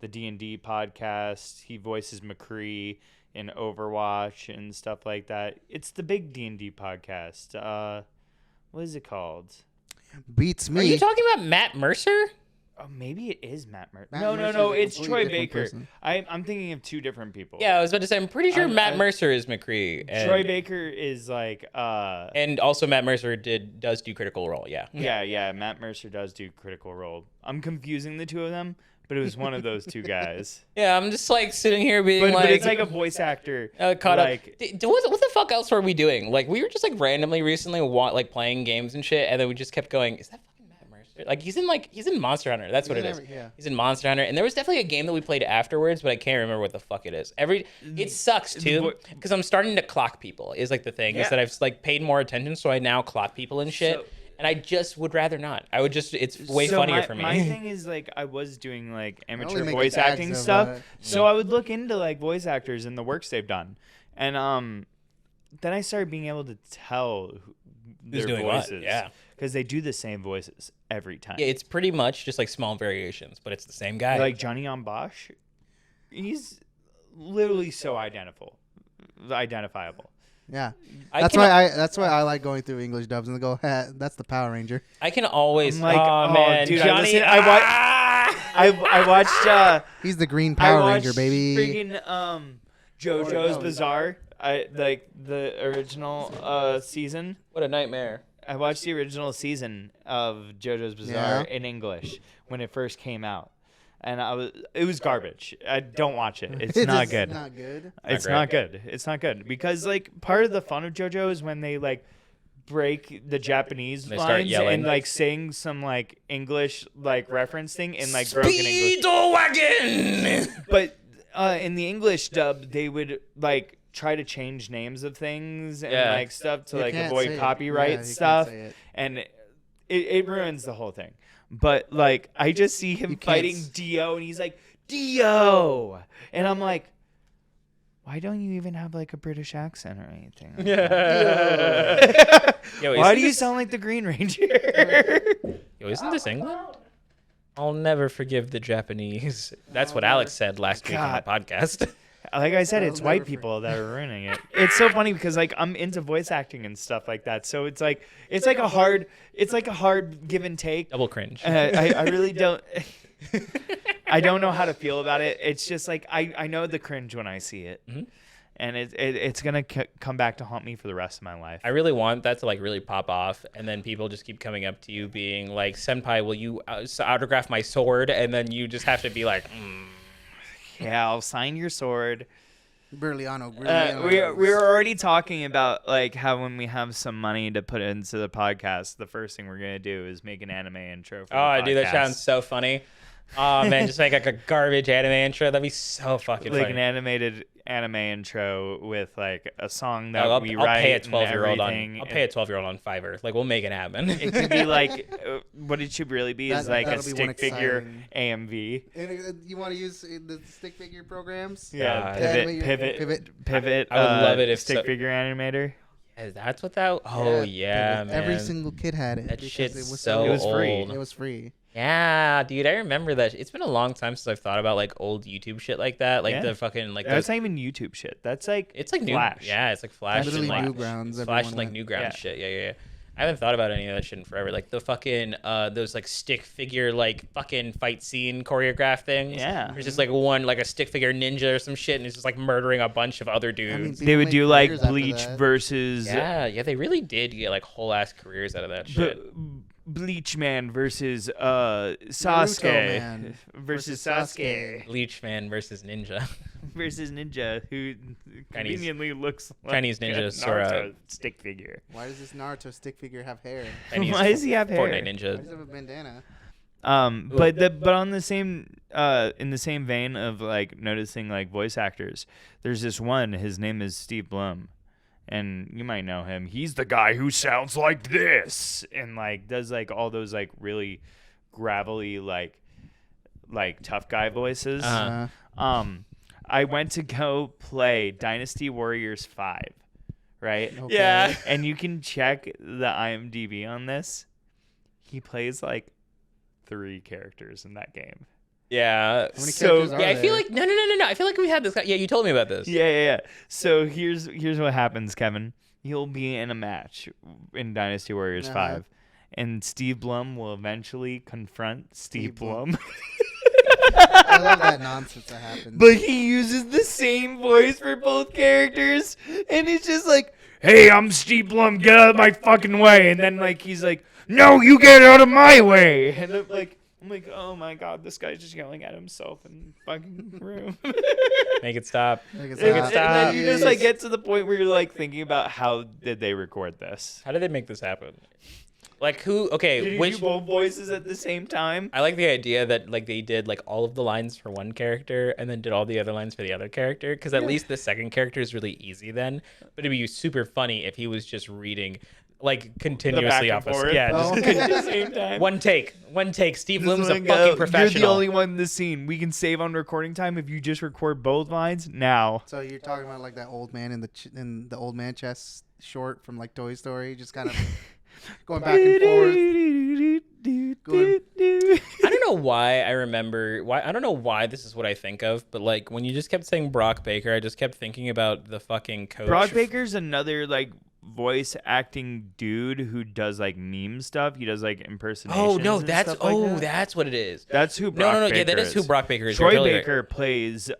D&D podcast. He voices McCree in Overwatch and stuff like that. It's the big D&D podcast. What is it called? Beats me. Are you talking about Matt Mercer? Oh, maybe it is Matt Mercer. Matt No, Mercer's a it's completely Troy different Baker. person. I'm thinking of two different people. Yeah, I was about to say I'm pretty sure Matt I'm- Mercer is McCree. And, Troy Baker is like and also Matt Mercer does do Critical Role, yeah. yeah, Matt Mercer does do Critical Role. I'm confusing the two of them, but it was one of those two guys. Yeah, I'm just like sitting here being But it's like a voice actor. caught like, up. What the fuck else were we doing? Like we were just like randomly recently like playing games and shit, and then we just kept going. Is that fucking Matt Mercer? Like he's in Monster Hunter. That's what it is. Yeah. He's in Monster Hunter, and there was definitely a game that we played afterwards, but I can't remember what the fuck it is. It sucks too because I'm starting to clock people. Is like the thing is that I've like paid more attention, so I now clock people and shit. And I just would rather not. It's way funnier for me. My thing is like I was doing like amateur make voice tags acting of, stuff, so I would look into like voice actors and the works they've done, and then I started being able to tell their doing what, voices, yeah. because they do the same voices every time. Yeah, it's pretty much just like small variations, but it's the same guy. Like Johnny on Bosch, he's literally so identifiable. Yeah, I that's can- why I like going through English dubs and they go, that's the Power Ranger. I can always. I'm like, oh man, dude, Johnny. I watched. He's the Green Power I Ranger, watched baby. Freaking JoJo's Bizarre. I like the original season. What a nightmare. I watched the original season of JoJo's Bizarre in English when it first came out, and it was garbage. I don't watch it. It's not good. Not good. It's not good. It's not good because like part of the fun of JoJo is when they like break the Japanese They start lines yelling. and like sing some like English like reference thing in like broken English. Speedwagon. But in the English dub, they would like try to change names of things and like stuff to You like can't say avoid it. copyright Yeah, you can't stuff, say it. and it ruins the whole thing. But like I just see him can't fighting Dio, and he's like Dio, and I'm like, why don't you even have like a British accent or anything? Like that? Yo, Why isn't do you this- sound like the Green Ranger? Yo, isn't this England? I'll never forgive the Japanese. That's what Alex said last week on the podcast. Like I said, it's I'll white never people that are ruining it. It's so funny because like I'm into voice acting and stuff like that. So it's like a hard give and take. Double cringe. I really don't. I don't know how to feel about it. It's just like I know the cringe when I see it, and it's gonna come back to haunt me for the rest of my life. I really want that to like really pop off, and then people just keep coming up to you being like, "Senpai, will you autograph my sword?" And then you just have to be like, Yeah, I'll sign your sword. Berliano. We're already talking about like how when we have some money to put into the podcast, the first thing we're gonna do is make an anime intro. For the "Oh, dude, that podcast. sounds so funny." Oh man, just make like a garbage anime intro. That'd be so fucking like funny. an animated anime intro with like a song that I'll write. pay a 12-year-old on. everything. I'll pay a 12-year-old on Fiverr. Like we'll make it happen. It could be like what it should really be is like a that'll be one stick figure exciting- AMV. And you want to use the stick figure programs? Yeah, Pivot. pivot. I would love it if stick so- figure animator. That's what that. Oh yeah, Pivot. man. Every single kid had it. That because shit's it was so It was free. old. It was free. Yeah, dude, I remember that. It's been a long time since I've thought about like old YouTube shit like that, like Yeah. the fucking like That's those. not even YouTube shit. That's like It's like Flash. Yeah, it's like Flash. Literally and, like, Newgrounds, it's everyone Flash and like went. Newgrounds Yeah. shit. Yeah. I haven't thought about any of that shit in forever. Like the fucking those like stick figure like fucking fight scene choreograph things. Yeah. There's just like one like a stick figure ninja or some shit, and it's just like murdering a bunch of other dudes. They would do like careers after Bleach that. versus Yeah, they really did get like whole ass careers out of that shit. Bleach Man versus Sasuke Man versus versus Sasuke Bleach Man versus Ninja. versus Ninja, who conveniently looks like Chinese ninja, a Sora. Naruto stick figure. Why does this Naruto stick figure have hair? Chinese Why does he have hair? Fortnite Why Ninja. does he have a bandana? But on the same in the same vein of like noticing like voice actors, there's this one. His name is Steve Blum, and you might know him. He's the guy who sounds like this and like does like all those like really gravelly like tough guy voices. I went to go play Dynasty Warriors 5, right? Okay. Yeah. And you can check the IMDb on this. He plays like 3 characters in that game. Yeah. How many So- characters are Yeah, I there? feel like no. I feel like we had this. Yeah, you told me about this. Yeah. So here's what happens, Kevin. You'll be in a match in Dynasty Warriors 5, and Steve Blum will eventually confront Steve Blum. I love that nonsense that happens. But he uses the same voice for both characters, and it's just like, "Hey, I'm Steve Blum. Get out of my fucking way!" And then like he's like, "No, you get out of my way!" And I'm I'm like, oh my god, this guy's just yelling at himself in the fucking room. Make it stop. Make it And stop. then you just like get to the point where you're like thinking about how did they record this? How did they make this happen? Like who? Okay, Did you which do both voices at the same time? I like the idea that like they did like all of the lines for one character and then did all the other lines for the other character, because at least the second character is really easy then. But it'd be super funny if he was just reading like continuously off forth. yeah, Oh. just At the same time. one take. Steve Just Bloom's a like, fucking professional. You're the only one in the scene. We can save on recording time if you just record both lines now. So you're talking about like that old man in the old man chest short from like Toy Story, just kind of going back and forth. I don't know why I remember why I don't know why this is what I think of, but like when you just kept saying Brock Baker, I just kept thinking about the fucking coach. Brock Baker's another like voice acting dude who does like meme stuff. He does like impersonations. Oh no, and that's stuff like that. that's what it is. That's who Brock No, Baker yeah, that is who Brock Baker is. Troy You're totally right. Baker plays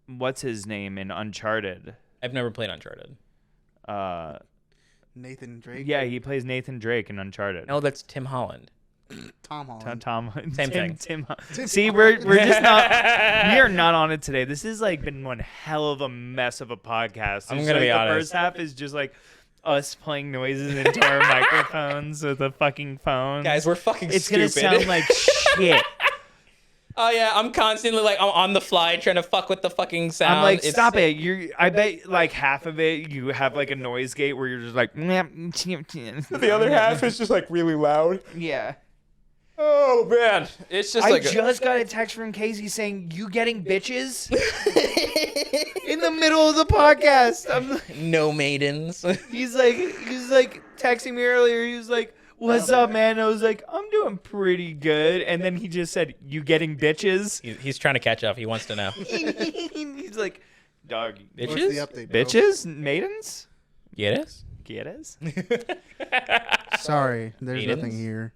what's his name in Uncharted? I've never played Uncharted. Nathan Drake. Yeah, he plays Nathan Drake in Uncharted. No, that's Tim Holland. Tom Holland. Same thing. See, we're just not. We are not on it today. This has like been one hell of a mess of a podcast. I'm It's gonna like be the honest. first half is just like us playing noises into our microphones with a fucking phone. Guys, we're fucking it's stupid. gonna sound like shit. Oh yeah, I'm constantly like I'm on the fly trying to fuck with the fucking sound. I'm like, It's- stop it. I bet like half of it you have like a noise gate where you're just like. The other half is just like really loud. Yeah. Oh man, it's just I like just got a text from Casey saying, "You getting bitches?" in the middle of the podcast. no maidens. He's like texting me earlier. He was like, "What's up, man?" I was like, "I'm doing pretty good." And then he just said, "You getting bitches?" He's trying to catch up. He wants to know. He's like, "Dog, What's Bitches? the update, bro? bitches, maidens, Get us? get us." Sorry, there's Maidens? nothing here.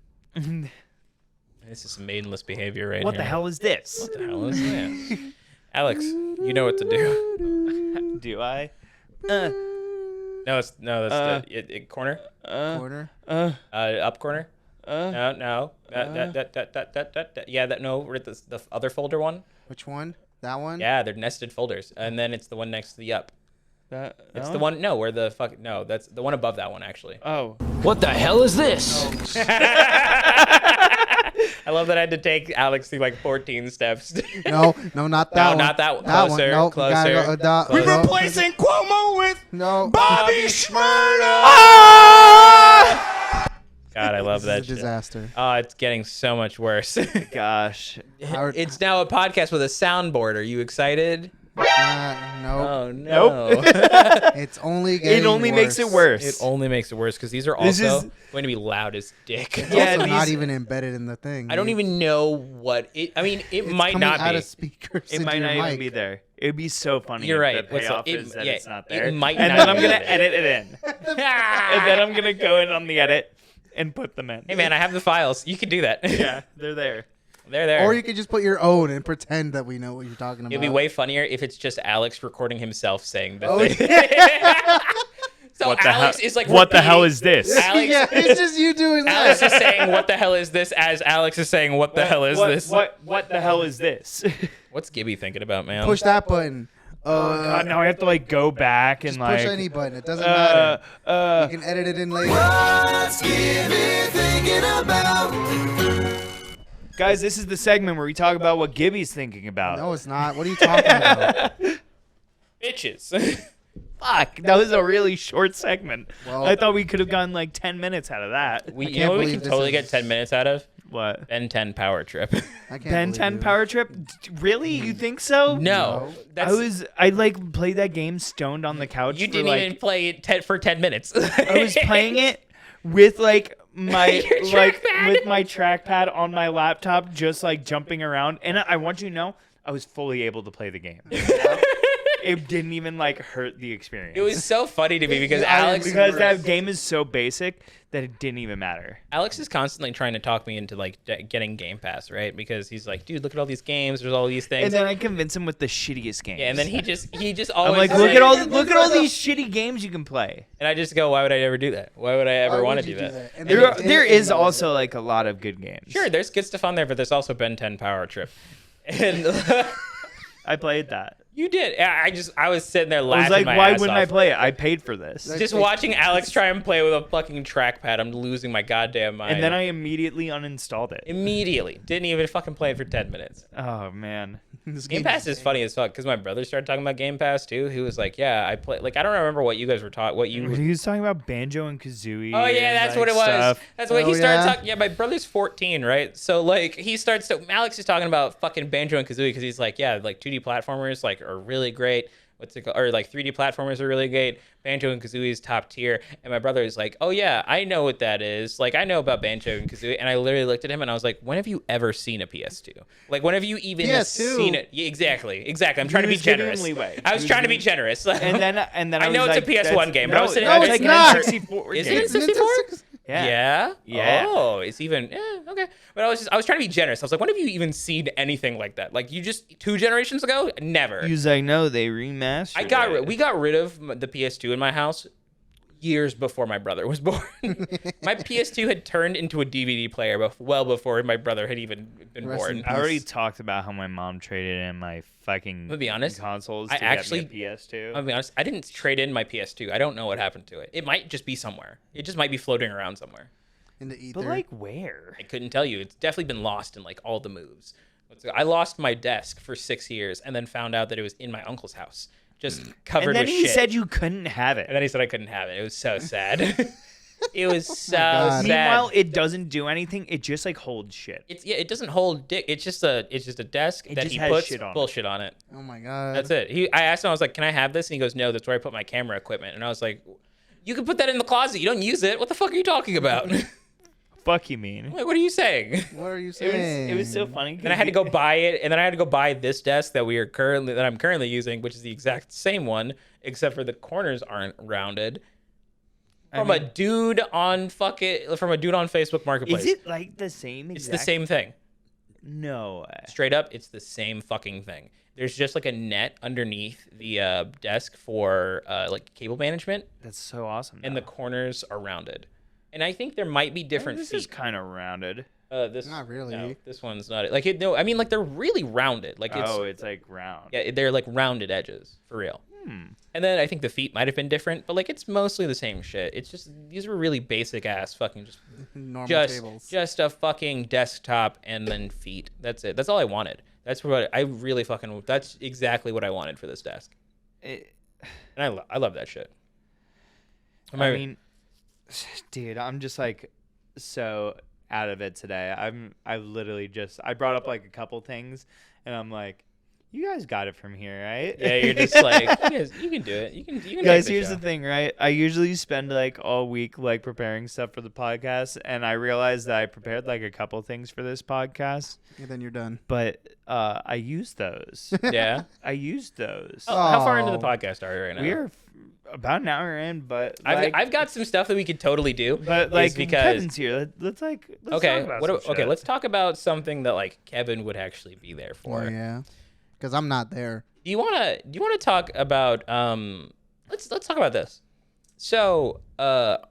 This is some maidenless behavior right What here. the hell is this? What the hell is this? Alex, you know what to do. Do I? That's corner. Corner. Up corner. No. Yeah, we're at the other folder one. Which one? That one? Yeah, they're nested folders, and then it's the one next to the up. It's no? the one. No, where the fuck? No, that's the one above that one actually. Oh. What the hell is this? I love that I had to take Alex through like 14 steps. No, not that No, one. not that one. That Closer, one. No, closer, gotta go, closer. no, Replacing Cuomo with no. Bobby Shmurda. God, I love This that is a shit. disaster. Oh, it's getting so much worse. Gosh. It's now a podcast with a soundboard. Are you excited? No. Oh no! Nope. It's only getting It only makes it worse. It only makes it worse because these are This also is- going to be loud as dick. It's Yeah, also not these- even embedded in the thing. I don't dude. even know what it. I mean, it It's might coming not out be. of speakers It into might your not even mic. be there. It'd be so funny. You're if right. The payoff is that it's not there. It might and not then I'm be gonna there. edit it in. And then I'm gonna go in on the edit and put them in. Hey man, I have the files. You can do that. Yeah, they're there. They're there. Or you could just put your own and pretend that we know what you're talking about. It'd be way funnier if it's just Alex recording himself saying the Oh, thing. So What the Alex hell? is like, What the hell repeating- is this? Alex, Yeah, it's just you doing Alex that. is saying, "What the hell is this?" As Alex is saying, "What the hell is this?" What the hell is this? What's Gibby thinking about, man? Push that button. God, now I have to like go back and Just like. push any button. It doesn't matter. You can edit it in later. Guys, this is the segment where we talk about what Gibby's thinking about. No, it's not. What are you talking about? Bitches. Fuck, that was a really short segment. Well- I thought we could have gotten like 10 minutes out of that. You can't know what we believe can this totally is- get 10 minutes out of? What? Ben 10 power trip. I can't Ben believe 10 you. Power Trip? Really? You think so? No. I like played that game stoned on the couch. You for, didn't like, even play it for 10 minutes. I was playing it with like my Your like trackpad. with my trackpad on my laptop, just like jumping around. And I want you to know, I was fully able to play the game. it didn't even like hurt the experience. It was so funny to me because that game is so basic that it didn't even matter. Alex is constantly trying to talk me into like getting Game Pass, right? Because he's like, dude, look at all these games. There's all these things. And then I convince him with the shittiest games. Yeah, and then he just I'm always like, look at all these shitty games you can play. And I just go, why would I ever do that? Why would I ever want to do that? And There is also like a lot of good games. Sure, there's good stuff on there, but there's also Ben 10 Power Trip. And I played that. you did. I was sitting there I laughing was like, my why ass wouldn't off. I play it? I paid for this. Just watching Alex try and play with a fucking trackpad, I'm losing my goddamn mind. And then I immediately uninstalled it. immediately didn't even fucking play it for 10 minutes. Oh man. Game Pass is funny as fuck because my brother started talking about Game Pass too. He was like, "Yeah, I play." Like, I don't remember what you guys were talking. What you? He was talking about Banjo and Kazooie. Oh yeah, and, that's like, what it was. stuff. That's what he started yeah? talking. Yeah, my brother's 14, right? So like he starts. So Alex is talking about fucking Banjo and Kazooie because he's like, yeah, like 2D platformers like are really great. What's it called? Or like 3D platformers are really great. Banjo and Kazooie is top tier. And my brother is like, oh yeah, I know what that is. Like I know about Banjo and Kazooie. And I literally looked at him and I was like, when have you ever seen a PS2? Like when have you even PS2. seen it? Yeah, exactly. I'm trying to be was giving him generous. leeway. I was trying to be generous. And then I know was it's a like, PS1 that's- game, but no, I was sitting that's there like like, not. an N64 Is game. it in 64? Yeah. Yeah. Oh, it's even okay. But I was trying to be generous. I was like, when have you even seen anything like that? Like you just 2 generations ago? Never. He was like, no, they remastered. We got rid of the PS2 in my house years before my brother was born. My PS2 had turned into a DVD player well before my brother had even been Rest born. in I already talked about how my mom traded in my fucking To be honest, consoles I to actually- get me a PS2. I'll be honest, I didn't trade in my PS2. I don't know what happened to it. It might just be somewhere. It just might be floating around somewhere. in the ether. but like where? I couldn't tell you. It's definitely been lost in like all the moves. I lost my desk for 6 years and then found out that it was in my uncle's house, just covered And then with he shit. said you couldn't have it. And then he said I couldn't have it. It was so sad. It was so God. sad. Meanwhile, it doesn't do anything. It just like holds shit. It doesn't hold dick. It's just a desk It that just he has puts shit on it. bullshit on it. Oh my god. That's it. I asked him, I was like, "Can I have this?" And he goes, "No, that's where I put my camera equipment." And I was like, "You can put that in the closet. You don't use it. What the fuck are you talking about?" Fuck you mean? Like, what are you saying? What are you It saying? was so funny. Then I had to go buy it, and then I had to go buy this desk that I'm currently using, which is the exact same one, except for the corners aren't rounded. From a dude on Facebook Marketplace. Is it like the same? It's the same thing. No. Straight up, it's the same fucking thing. There's just like a net underneath the desk for like cable management, That's so awesome. and the corners are rounded. And I think there might be different This feet. is kind of rounded. This Not really. No, this one's not. Like no, I mean like they're really rounded. Like It's like round. yeah, they're like rounded edges for real. And then I think the feet might have been different, but like it's mostly the same shit. It's just these were really basic ass fucking Normal just tables. just a fucking desktop and then feet. That's it. That's all I wanted. That's what I really fucking. That's exactly what I wanted for this desk. And I love that shit. I mean, dude, I'm just like so out of it today. I literally just I brought up like a couple things, and I'm like, you guys got it from here, right? Yeah, you're just like you can do it. You can Guys, take here's show. the thing, right? I usually spend like all week like preparing stuff for the podcast, and I realized that I prepared like a couple things for this podcast, And then you're done. but I used those. Yeah. I used those. How far into the Oh. podcast are we right now? We're about an hour in, but I've got some stuff that we could totally do. but like because Kevin's here. Let's talk okay, about what? some Okay, shit. let's talk about something that like Kevin would actually be there for. Oh yeah. Because I'm not there. Do you wanna talk about let's talk about this. So our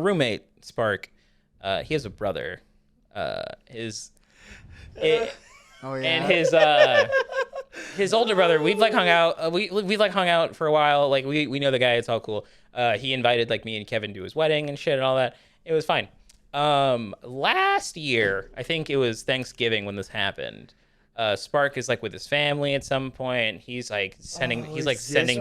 roommate Spark, he has a brother. Oh yeah. And his older brother, we've like hung out. We've like hung out for a while. Like we know the guy. It's all cool. He invited like me and Kevin to his wedding and shit and all that. It was fine. Last year, I think it was Thanksgiving when this happened. Spark is like with his family at some point. He's like sending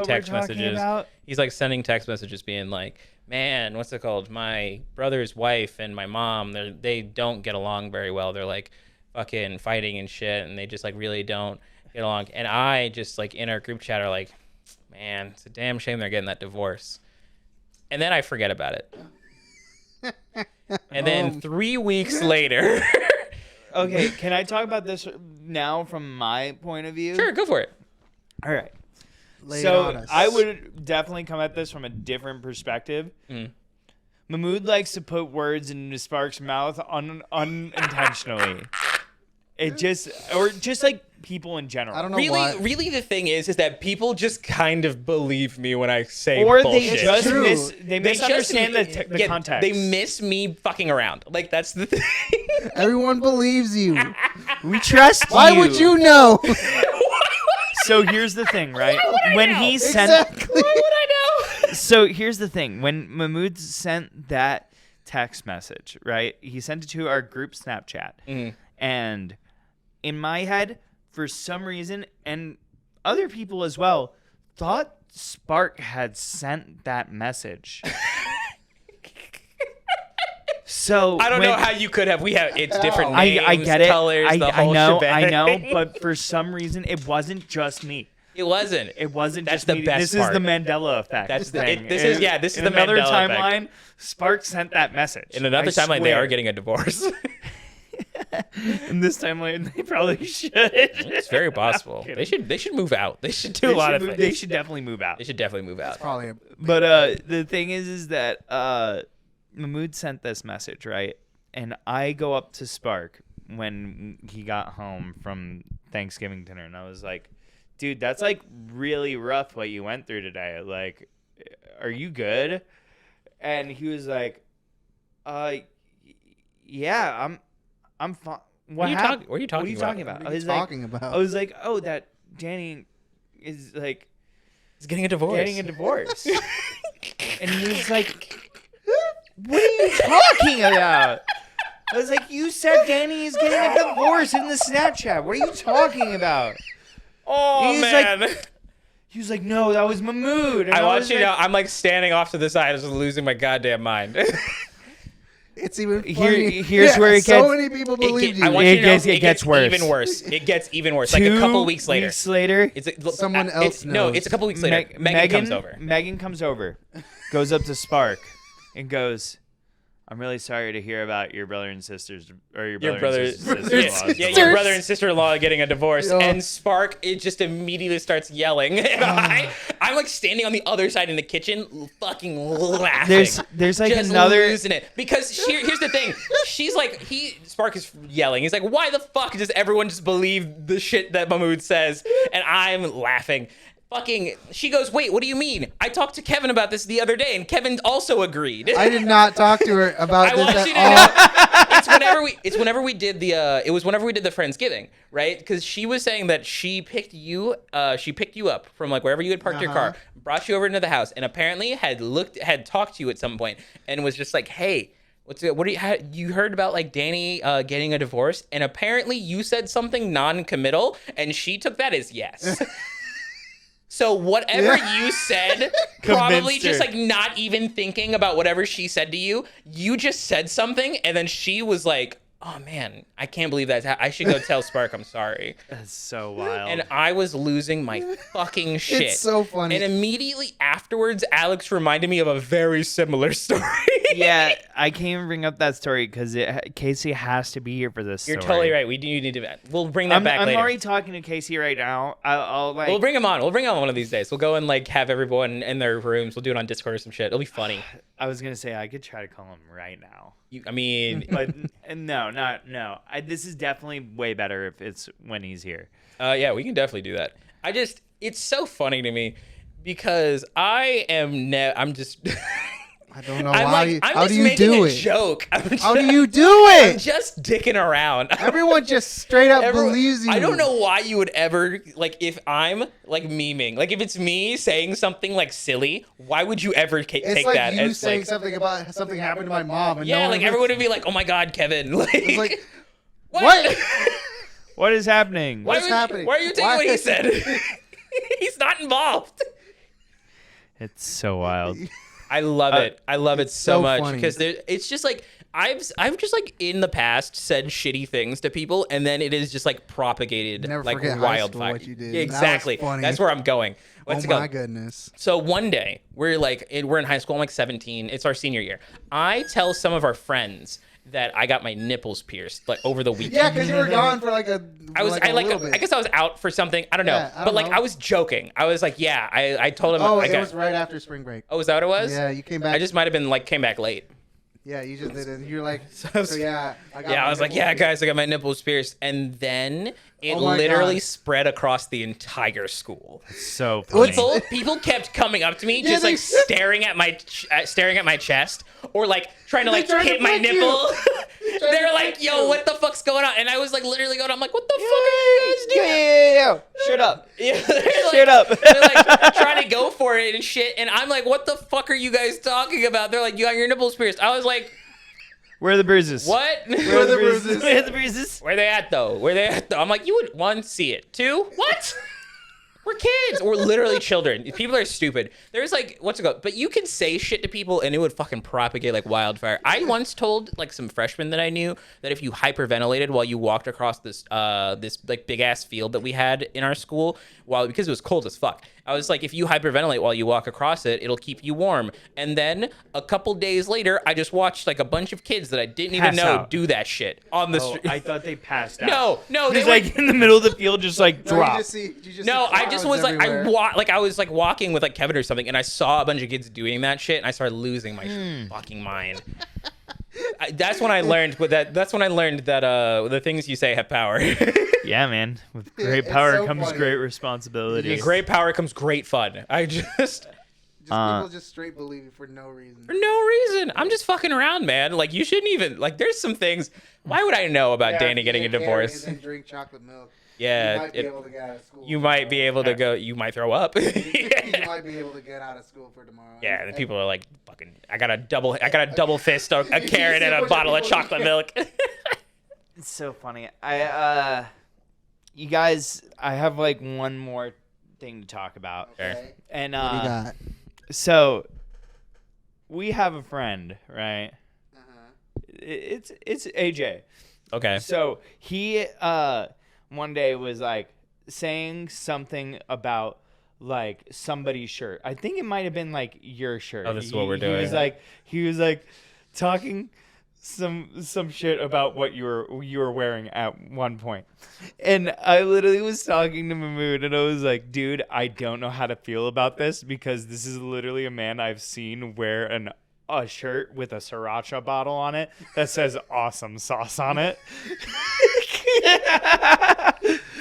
text messages. He's like sending text messages being like, man, what's it called? My brother's wife and my mom, they don't get along very well. They're like fucking fighting and shit, and they just like really don't get along. And I just like in our group chat are like, man, it's a damn shame they're getting that divorce. And then I forget about it. And then 3 weeks later. Okay, can I talk about this now from my point of view? Sure, go for it. All right. Lay it So on us. I would definitely come at this from a different perspective. Mahmoud likes to put words into Spark's mouth unintentionally. It just, or just like people in general. I don't know why. Really, the thing is that people just kind of believe me when I say Or bullshit. they just true. misunderstand the context. They miss me fucking around. Like, that's the thing. Everyone believes you. We trust Why would you know? So here's the thing, right? When he sent, Exactly. Why would I know? so here's the thing. When Mahmoud sent that text message, right? He sent it to our group Snapchat, and in my head, for some reason, and other people as well, thought Spark had sent that message. So I don't know how you could have. It's different names, I get it. colors, the whole I know, shebang. but for some reason, it wasn't just me. It wasn't. It wasn't That's just the me. best This part. is the Mandela effect. That's the- thing. this is In the another Mandela effect. timeline. Spark sent that message. In another I timeline, they swear. are getting a divorce. In this timeline, they probably should. It's very possible. They should move out. They should do a lot of things. They should definitely move out. They should definitely move out. Probably. But the thing is that Mahmoud sent this message, right? And I go up to Spark when he got home from Thanksgiving dinner, and I was like, dude, that's like really rough what you went through today. Like, are you good? And he was like, yeah, I'm fine. What happened? What are you talking about? What are you talking about? I was like, oh, that Danny is like He's getting a divorce. getting a divorce. And he was like, what are you talking about? I was like, you said Danny is getting a divorce in the Snapchat. What are you talking about? Oh, He's man. like- He was like, no, that was Mahmoud. And I want was you to know, like, I'm like standing off to the side, just losing my goddamn mind. It's even Here- funny. here's where it so gets- many people believe I you. want you to know, It gets worse. even worse. It gets even worse. Like a 2 couple weeks later. It's Someone else No, knows. it's a couple weeks later. Megan comes over. Megan comes over, goes up to Spark, and goes, I'm really sorry to hear about your brother and sisters, or your brother and sister-in-law's Yeah, divorce." your brother and sister-in-law getting a divorce, Yo. and Spark, it just immediately starts yelling. And I'm like standing on the other side in the kitchen, fucking laughing. There's like just another. losing it because here's the thing. She's like, Spark is yelling. He's like, why the fuck does everyone just believe the shit that Mahmoud says? And I'm laughing. Fucking, she goes, wait, what do you mean? I talked to Kevin about this the other day, and Kevin also agreed. I did not talk to her about I this want at you to all. know. It's whenever we did the Friendsgiving, right? Because she was saying that she picked you up from like wherever you had parked your car, brought you over into the house, and apparently had talked to you at some point, and was just like, hey, you heard about like Danny getting a divorce, and apparently you said something non-committal, and she took that as yes. So whatever you said, probably Convinced just her. like not even thinking about whatever she said to you, you just said something, and then she was like, oh man, I can't believe that. I should go tell Spark I'm sorry. That's so wild. And I was losing my fucking shit. It's so funny. And immediately afterwards, Alex reminded me of a very similar story. yeah, I can't even bring up that story because Casey has to be here for this. You're story. totally right. We do need to. We'll bring that back I'm later. already talking to Casey right now. I'll like. We'll bring him on. We'll bring him on one of these days. We'll go and like have everyone in their rooms. We'll do it on Discord or some shit. It'll be funny. I was gonna say I could try to call him right now, I mean, but no. This is definitely way better if it's when he's here. yeah, we can definitely do that. It's so funny to me because I'm just. I don't know I'm why. like, I'm How just do you making do a it? joke. How do you do I'm it? just dicking around. Everyone just straight up believes you. I don't know why you would ever like if I'm like memeing, like if it's me saying something like silly, why would you ever It's take like that you as saying like something about something happened to my mom, and yeah, no like one everyone would be like, oh my god, Kevin, like, It's like, what? What is happening? Why What's would you- happening? Why are you taking Why- what he said? He's not involved. It's so wild. I love it. I love it so so much funny. because it's just like I've just like in the past said shitty things to people, and then it is just like propagated Never like forget high school, wildfire. what you did. Yeah, That was exactly. funny. That's where I'm going. Let's Oh go. my goodness. So one day we're in high school. I'm like 17. It's our senior year. I tell some of our friends, that I got my nipples pierced like over the weekend. Yeah, because you were gone for like a. I guess I was out for something. I don't know. Yeah, I but don't know. I was joking. I was like, yeah, I told him. Oh, it was right after spring break. Oh, is that what it was? Yeah, you came back. I just might have been came back late. Yeah, you just did it. You're like, I was like, yeah, nipples guys, I got my nipples pierced, and then it Oh my literally God. spread across the entire school. So funny. People kept coming up to me, Yeah, just they- like staring at my chest, or like trying to They like tried to hit my flick you. nipple. tried to They're like, flick "Yo, you. what the fuck's going on?" And I was like, literally going, "I'm like, what the fuck are you guys doing?" Yeah. Shut up. Yeah, they're like, Shut up. they're like trying to go for it and shit, and I'm like, "What the fuck are you guys talking about?" They're like, "You got your nipples pierced." I was like, Where are the bruises? "What?" Where are the bruises? Where are the bruises? Where they at though? Where they at though? I'm like, you would one see it, two what? We're kids. We're literally children. People are stupid. There's like what's it called? But you can say shit to people and it would fucking propagate like wildfire. I once told like some freshmen that I knew that if you hyperventilated while you walked across this like big ass field that we had in our school, because it was cold as fuck. I was like, if you hyperventilate while you walk across it, it'll keep you warm. And then a couple days later, I just watched like a bunch of kids that I didn't even Pass know out. do that shit on the Oh, street. I thought they passed out. No, they Just were like in the middle of the field, just like No, you drop. just see No, I just was clouds like everywhere. I was like walking with like Kevin or something, and I saw a bunch of kids doing that shit, and I started losing my fucking mind. That's when I learned that the things you say have power. Yeah, man. With great It's power so comes funny. great responsibility. With great power comes great fun. I just Just Uh, people just straight believe you for no reason. for no reason. I'm just fucking around, man. Like you shouldn't even like. There's some things. Why would I know about Yeah, Danny if getting a you get divorce? carried and drink chocolate milk. Yeah, you might be able to get out of school. you might be able to go. You might throw up. You might be able to get out of school for tomorrow. Yeah, and people are like, "Fucking, I got a double fist, a carrot, and a bottle of chocolate milk." It's so funny. You guys, I have like one more thing to talk about. Okay. And What do you got? so we have a friend, right? Uh-huh. It's AJ. Okay. So he one day was like saying something about like somebody's shirt. I think it might have been like your shirt. Oh, this is what we're doing. He was like talking some shit about what you were wearing at one point. And I literally was talking to Mahmoud and I was like, dude, I don't know how to feel about this because this is literally a man I've seen wear a shirt with a sriracha bottle on it that says awesome sauce on it.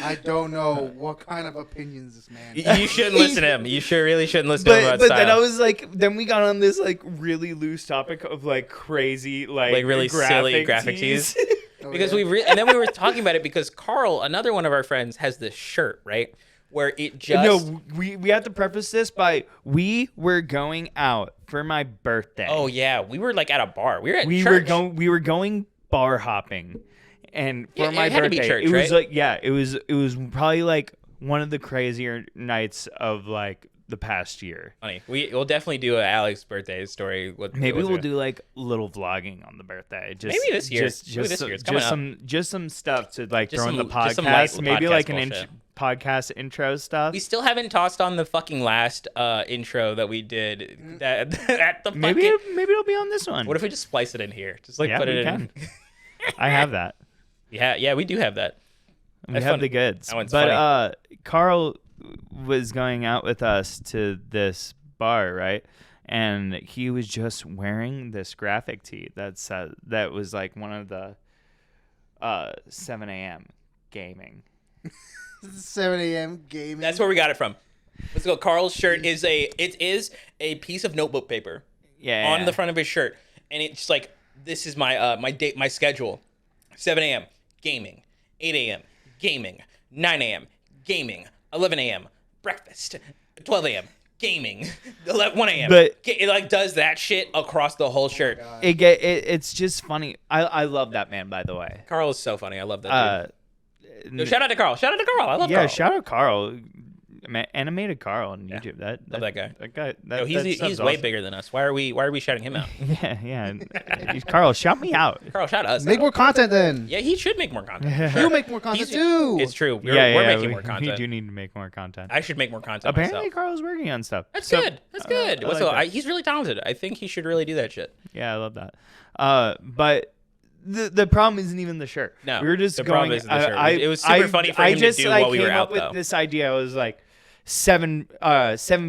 I don't know what kind of opinions this man. You shouldn't listen to him. You really shouldn't listen to him about But style. then I was like, then we got on this like really loose topic of like crazy like really silly graphic tees. Oh, Because yeah. and then we were talking about it because Carl, another one of our friends, has this shirt, right? Where it just No, we have to preface this by we were going out for my birthday. Oh yeah, we were like at a bar. We were at we church. were going bar hopping, and for Yeah, my it had to be birthday, church, it was right? like it was probably like one of the crazier nights of like the past year. Funny. We'll definitely do an Alex's birthday story. Maybe we'll do like little vlogging on the birthday. Just, Maybe this year. Just, Maybe this year. It's coming up. just some stuff to like Just throw in the some- just some light podcast. Maybe podcast like an bullshit. podcast intro stuff. We still haven't tossed on the fucking last intro that we did that at the Maybe fucking. maybe it'll be on this one. What if we just splice it in here? Just like Yeah, put we it can. in. I have that. Yeah, we do have that. We That's have funny. the goods. That one's but funny. Carl was going out with us to this bar, right? And he was just wearing this graphic tee that was like one of the 7 a.m. gaming. 7 a.m. gaming. That's where we got it from. Let's go. Carl's shirt is a piece of notebook paper Yeah. on the front of his shirt, and it's like this is my my schedule: 7 a.m. gaming, 8 a.m. gaming, 9 a.m. gaming, 11 a.m. breakfast, 12 a.m. gaming, 1 a.m. But- it like does that shit across the whole shirt. It's just funny. I love that man, by the way. Carl is so funny. I love that dude. Uh, Yo, shout out to Carl. Shout out to Carl. I love yeah, Carl. shout out Carl. Animated Carl on YouTube. That Love that guy. That guy. That, Yo, that he's stuff's way awesome. bigger than us. Why are we shouting him out? Yeah. Carl, shout me out. Carl, shout us. Make out. more content then. Yeah, he should make more content. You make more content too. It's true. We're making more We content. do need to make more content. I should make more content Apparently, myself. Carl's working on stuff. That's So, good. That's good. I like So that. he's really talented. I think he should really do that shit. Yeah, I love that. But the problem isn't even the shirt. No, we were just the going. problem isn't the shirt. It was super funny for him to do while we were out, with though. this idea. I was like, 7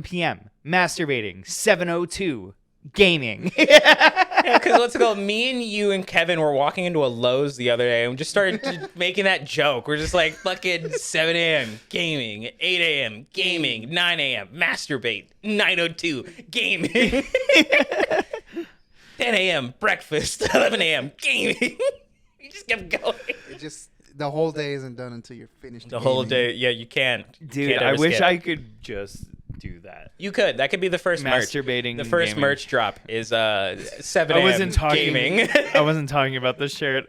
p.m. masturbating, 7:02 gaming. Yeah, because let's go. Me and you and Kevin were walking into a Lowe's the other day and we just started making that joke. We're just like, fucking 7 a.m. gaming, 8 a.m. gaming, 9 a.m. masturbate, 9:02 gaming, 10 a.m. breakfast, 11 a.m. gaming. You just kept going. It just the whole day isn't done until you're finished. The whole gaming. day. Yeah, you can't. Dude, Can't I ever wish skip. I could just do that. You could. That could be the first merch. Masturbating The and first gaming. merch drop is 7 I a.m. wasn't talking. gaming. I wasn't talking about the shirt.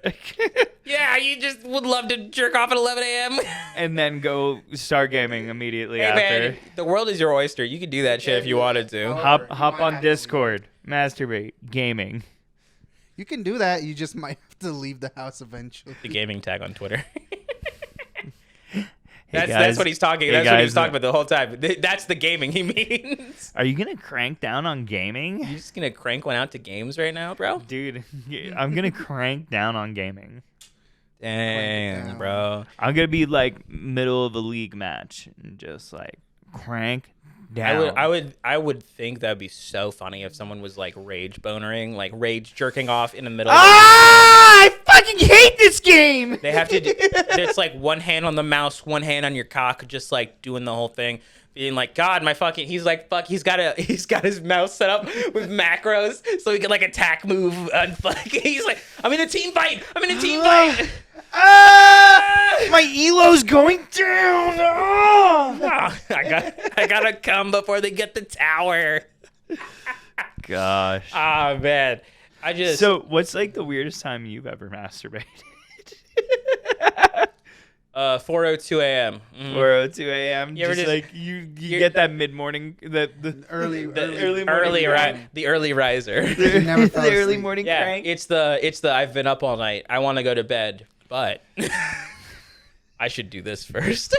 Yeah, you just would love to jerk off at 11 a.m. And then go start gaming immediately Hey after. man, the world is your oyster. You could do that shit if you wanted to. Hop on Discord, masturbate, gaming. You can do that. You just might have to leave the house eventually. The gaming tag on Twitter. Hey That's guys. what he's talking. Hey That's what he was guys. talking about the whole time. That's the gaming he means. Are you gonna crank down on gaming? You just gonna crank one out to games right now, bro? Dude, I'm gonna crank down on gaming. Dang, down. bro. I'm gonna be like middle of a league match and just like crank down. I would think that'd be so funny if someone was like rage bonering, like rage jerking off in the middle. I fucking hate this game. They have to do, it's like one hand on the mouse, one hand on your cock, just like doing the whole thing. Being like, God, my fucking, he's like, fuck, he's got his mouse set up with macros so he can like attack move and fucking, he's like, I'm in a team fight. My elo's going down. Oh, I gotta come before they get the tower. Gosh. Ah, man. I just, So, what's like the weirdest time you've ever masturbated? 4:02 a.m. Mhm. 4:02 a.m. You ever Just just- like you get that mid morning, the Early early morning The early riser. You never fell the early asleep. morning Yeah, crank. it's the I've been up all night. I want to go to bed, but I should do this first.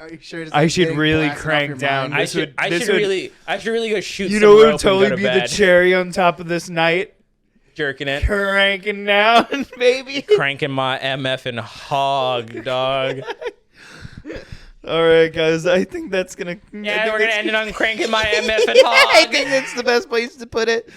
Are you sure it's I like should getting really blasted off crank your down. mind? I This should would- I should really go shoot. You some know what rope would totally and go be to the bed. cherry on top of this night? Jerking it, Cranking down, baby. cranking my MF and hog, dog. All right, guys. I think that's gonna. Yeah, we're gonna end it on cranking my MF and I hog. think that's the best place to put it.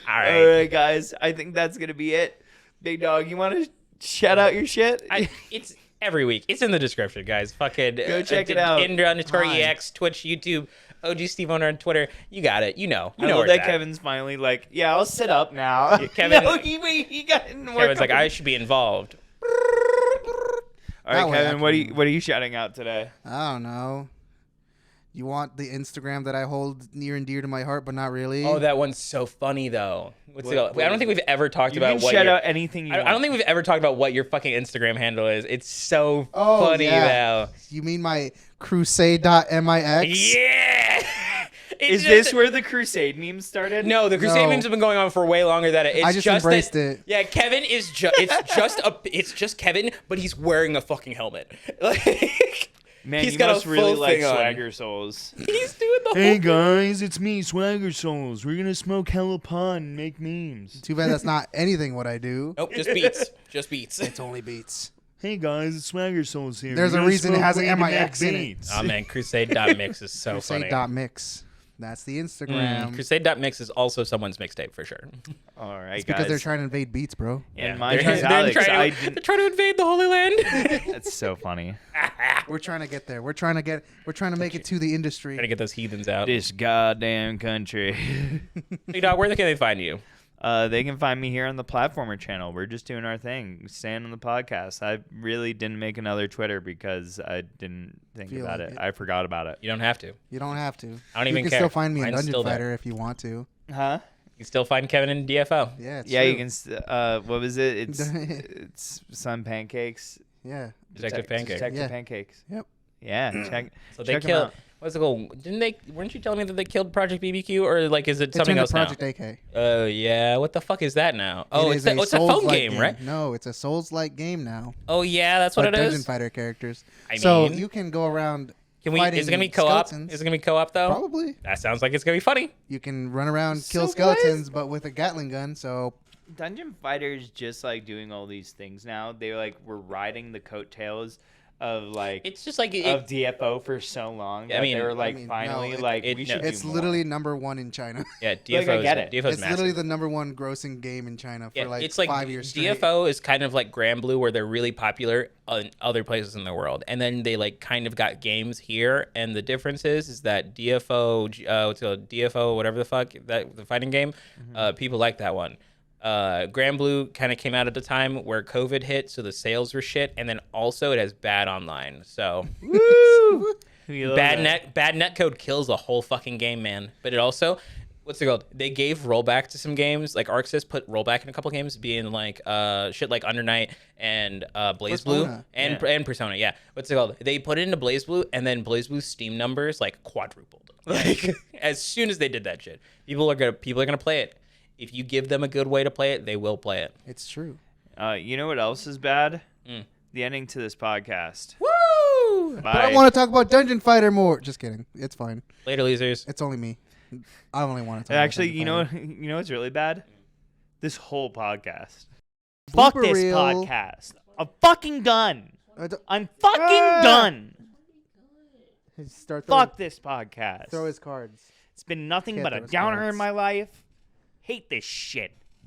All All right. right, guys. I think that's gonna be it. Big dog, you want to shout out your shit? It's every week. It's in the description, guys. Fucking Go check it out. Indra_EX, Twitch, YouTube, OG Steve Owner on Twitter. You got it. You know I love where that it's at. Kevin's finally like, yeah, I'll sit up now. Kevin- no, he got more. Kevin's like, I should be involved. All right, That way I Kevin, what are you shouting out today? I don't know. You want the Instagram that I hold near and dear to my heart, but not really? Oh, that one's so funny though. What's What- it what called? I don't is think we've ever talked You about can what shout your- out anything you want. I don't think we've ever talked about what your fucking Instagram handle is. It's so Oh, funny yeah. though. You mean my crusade.mix? Yeah. Is this where the Crusade meme started? No, the Crusade No. memes have been going on for way longer than it. It's I just embraced that, it. Yeah, Kevin is it's just Kevin, but he's wearing a fucking helmet. Like, Man, he's you got a must really full like thing on. Swagger Souls. he's doing the Hey whole guys, it's me, Swagger Souls. We're gonna smoke hella pot and make memes. Too bad that's not anything what I do. Nope, just beats. Just beats. It's only beats. Hey guys, it's Swagger Souls here. There's We're a gonna reason it smoke has an weed and make MIX in it. beats. Oh man, Crusade.mix is so funny. Crusade.mix. That's the Instagram. Crusade.mix is also someone's mixtape for sure. All right, It's guys. because they're trying to invade beats, bro. And mine they're, is they're Alex. trying to, they're trying to invade the Holy Land. That's so funny. We're trying to get there. We're trying to make it to the industry. Trying to get those heathens out. This goddamn country. Big dog, where can they find you? They can find me here on the Platformer channel. We're just doing our thing, staying on the podcast. I really didn't make another Twitter because I didn't think Feel about like it. it. I forgot about it. You don't have to. You don't have to. I don't you even can care. still find me in Mine's Dungeon still there. Fighter if you want to. Huh? You can still find Kevin in DFO. Yeah, it's Yeah, true. you can. What was it? It's Sun Pancakes. Yeah. Detective Pancake. Detective Yeah. Pancakes. Yep. Yeah, check. So they check 'em killed. out. What's it called? Didn't they? Weren't you telling me that they killed Project BBQ, or like is it It's something in the else Project now? AK. Oh yeah. What the fuck is that now? Oh, It it's is it's a phone Souls-like game, right? No, it's a Souls-like game now. Oh yeah, that's what Like it Dungeon is. Fighter characters. I So mean- you can go around. Can we? Is it gonna be fighting co-op? skeletons. Is it gonna be co-op though? Probably. That sounds like it's gonna be funny. You can run around, kill So skeletons, but with a Gatling gun. So Dungeon Fighter's just like doing all these things now. They like were riding the coattails of like It's just like of DFO for so long. Yeah, I that mean- they were like I mean, finally no, it- like it- we no. should. It's do more. literally #1 in China. yeah, Like, DFO. I get it. DFO's It's massive. literally the #1 grossing game in China for Yeah, like it's like 5 years straight. DFO is kind of like Grand Blue, where they're really popular in other places in the world, and then they like kind of got games here. And the difference is that DFO, what's it called, DFO, whatever the fuck, that the fighting game, people like that one. Grand Blue kind of came out at the time where COVID hit, so the sales were shit, and then also it has bad online. So Woo! We love that. bad net code kills the whole fucking game, man. But it also, what's it called? They gave rollback to some games, like ArcSys put rollback in a couple games, being like shit like Under Night and Blaze Blue Persona. and Persona. Yeah, what's it called? They put it into Blaze Blue, and then Blaze Blue's Steam numbers like quadrupled. Like as soon as they did that shit, people are gonna play it. If you give them a good way to play it, they will play it. It's true. You know what else is bad? The ending to this podcast. Woo! Bye. But I want to talk about Dungeon Fighter more. Just kidding. It's fine. Later, losers. It's only me. I only want to talk. Actually, about you know, Dungeon you know what's really bad? This whole podcast. Fighter. Fuck Blooper this reel. podcast. I'm fucking done. don't- I'm fucking done. Start throwing, Fuck this podcast. throw his cards. It's been nothing Can't but throw a his downer in cards. my life. Hate this shit.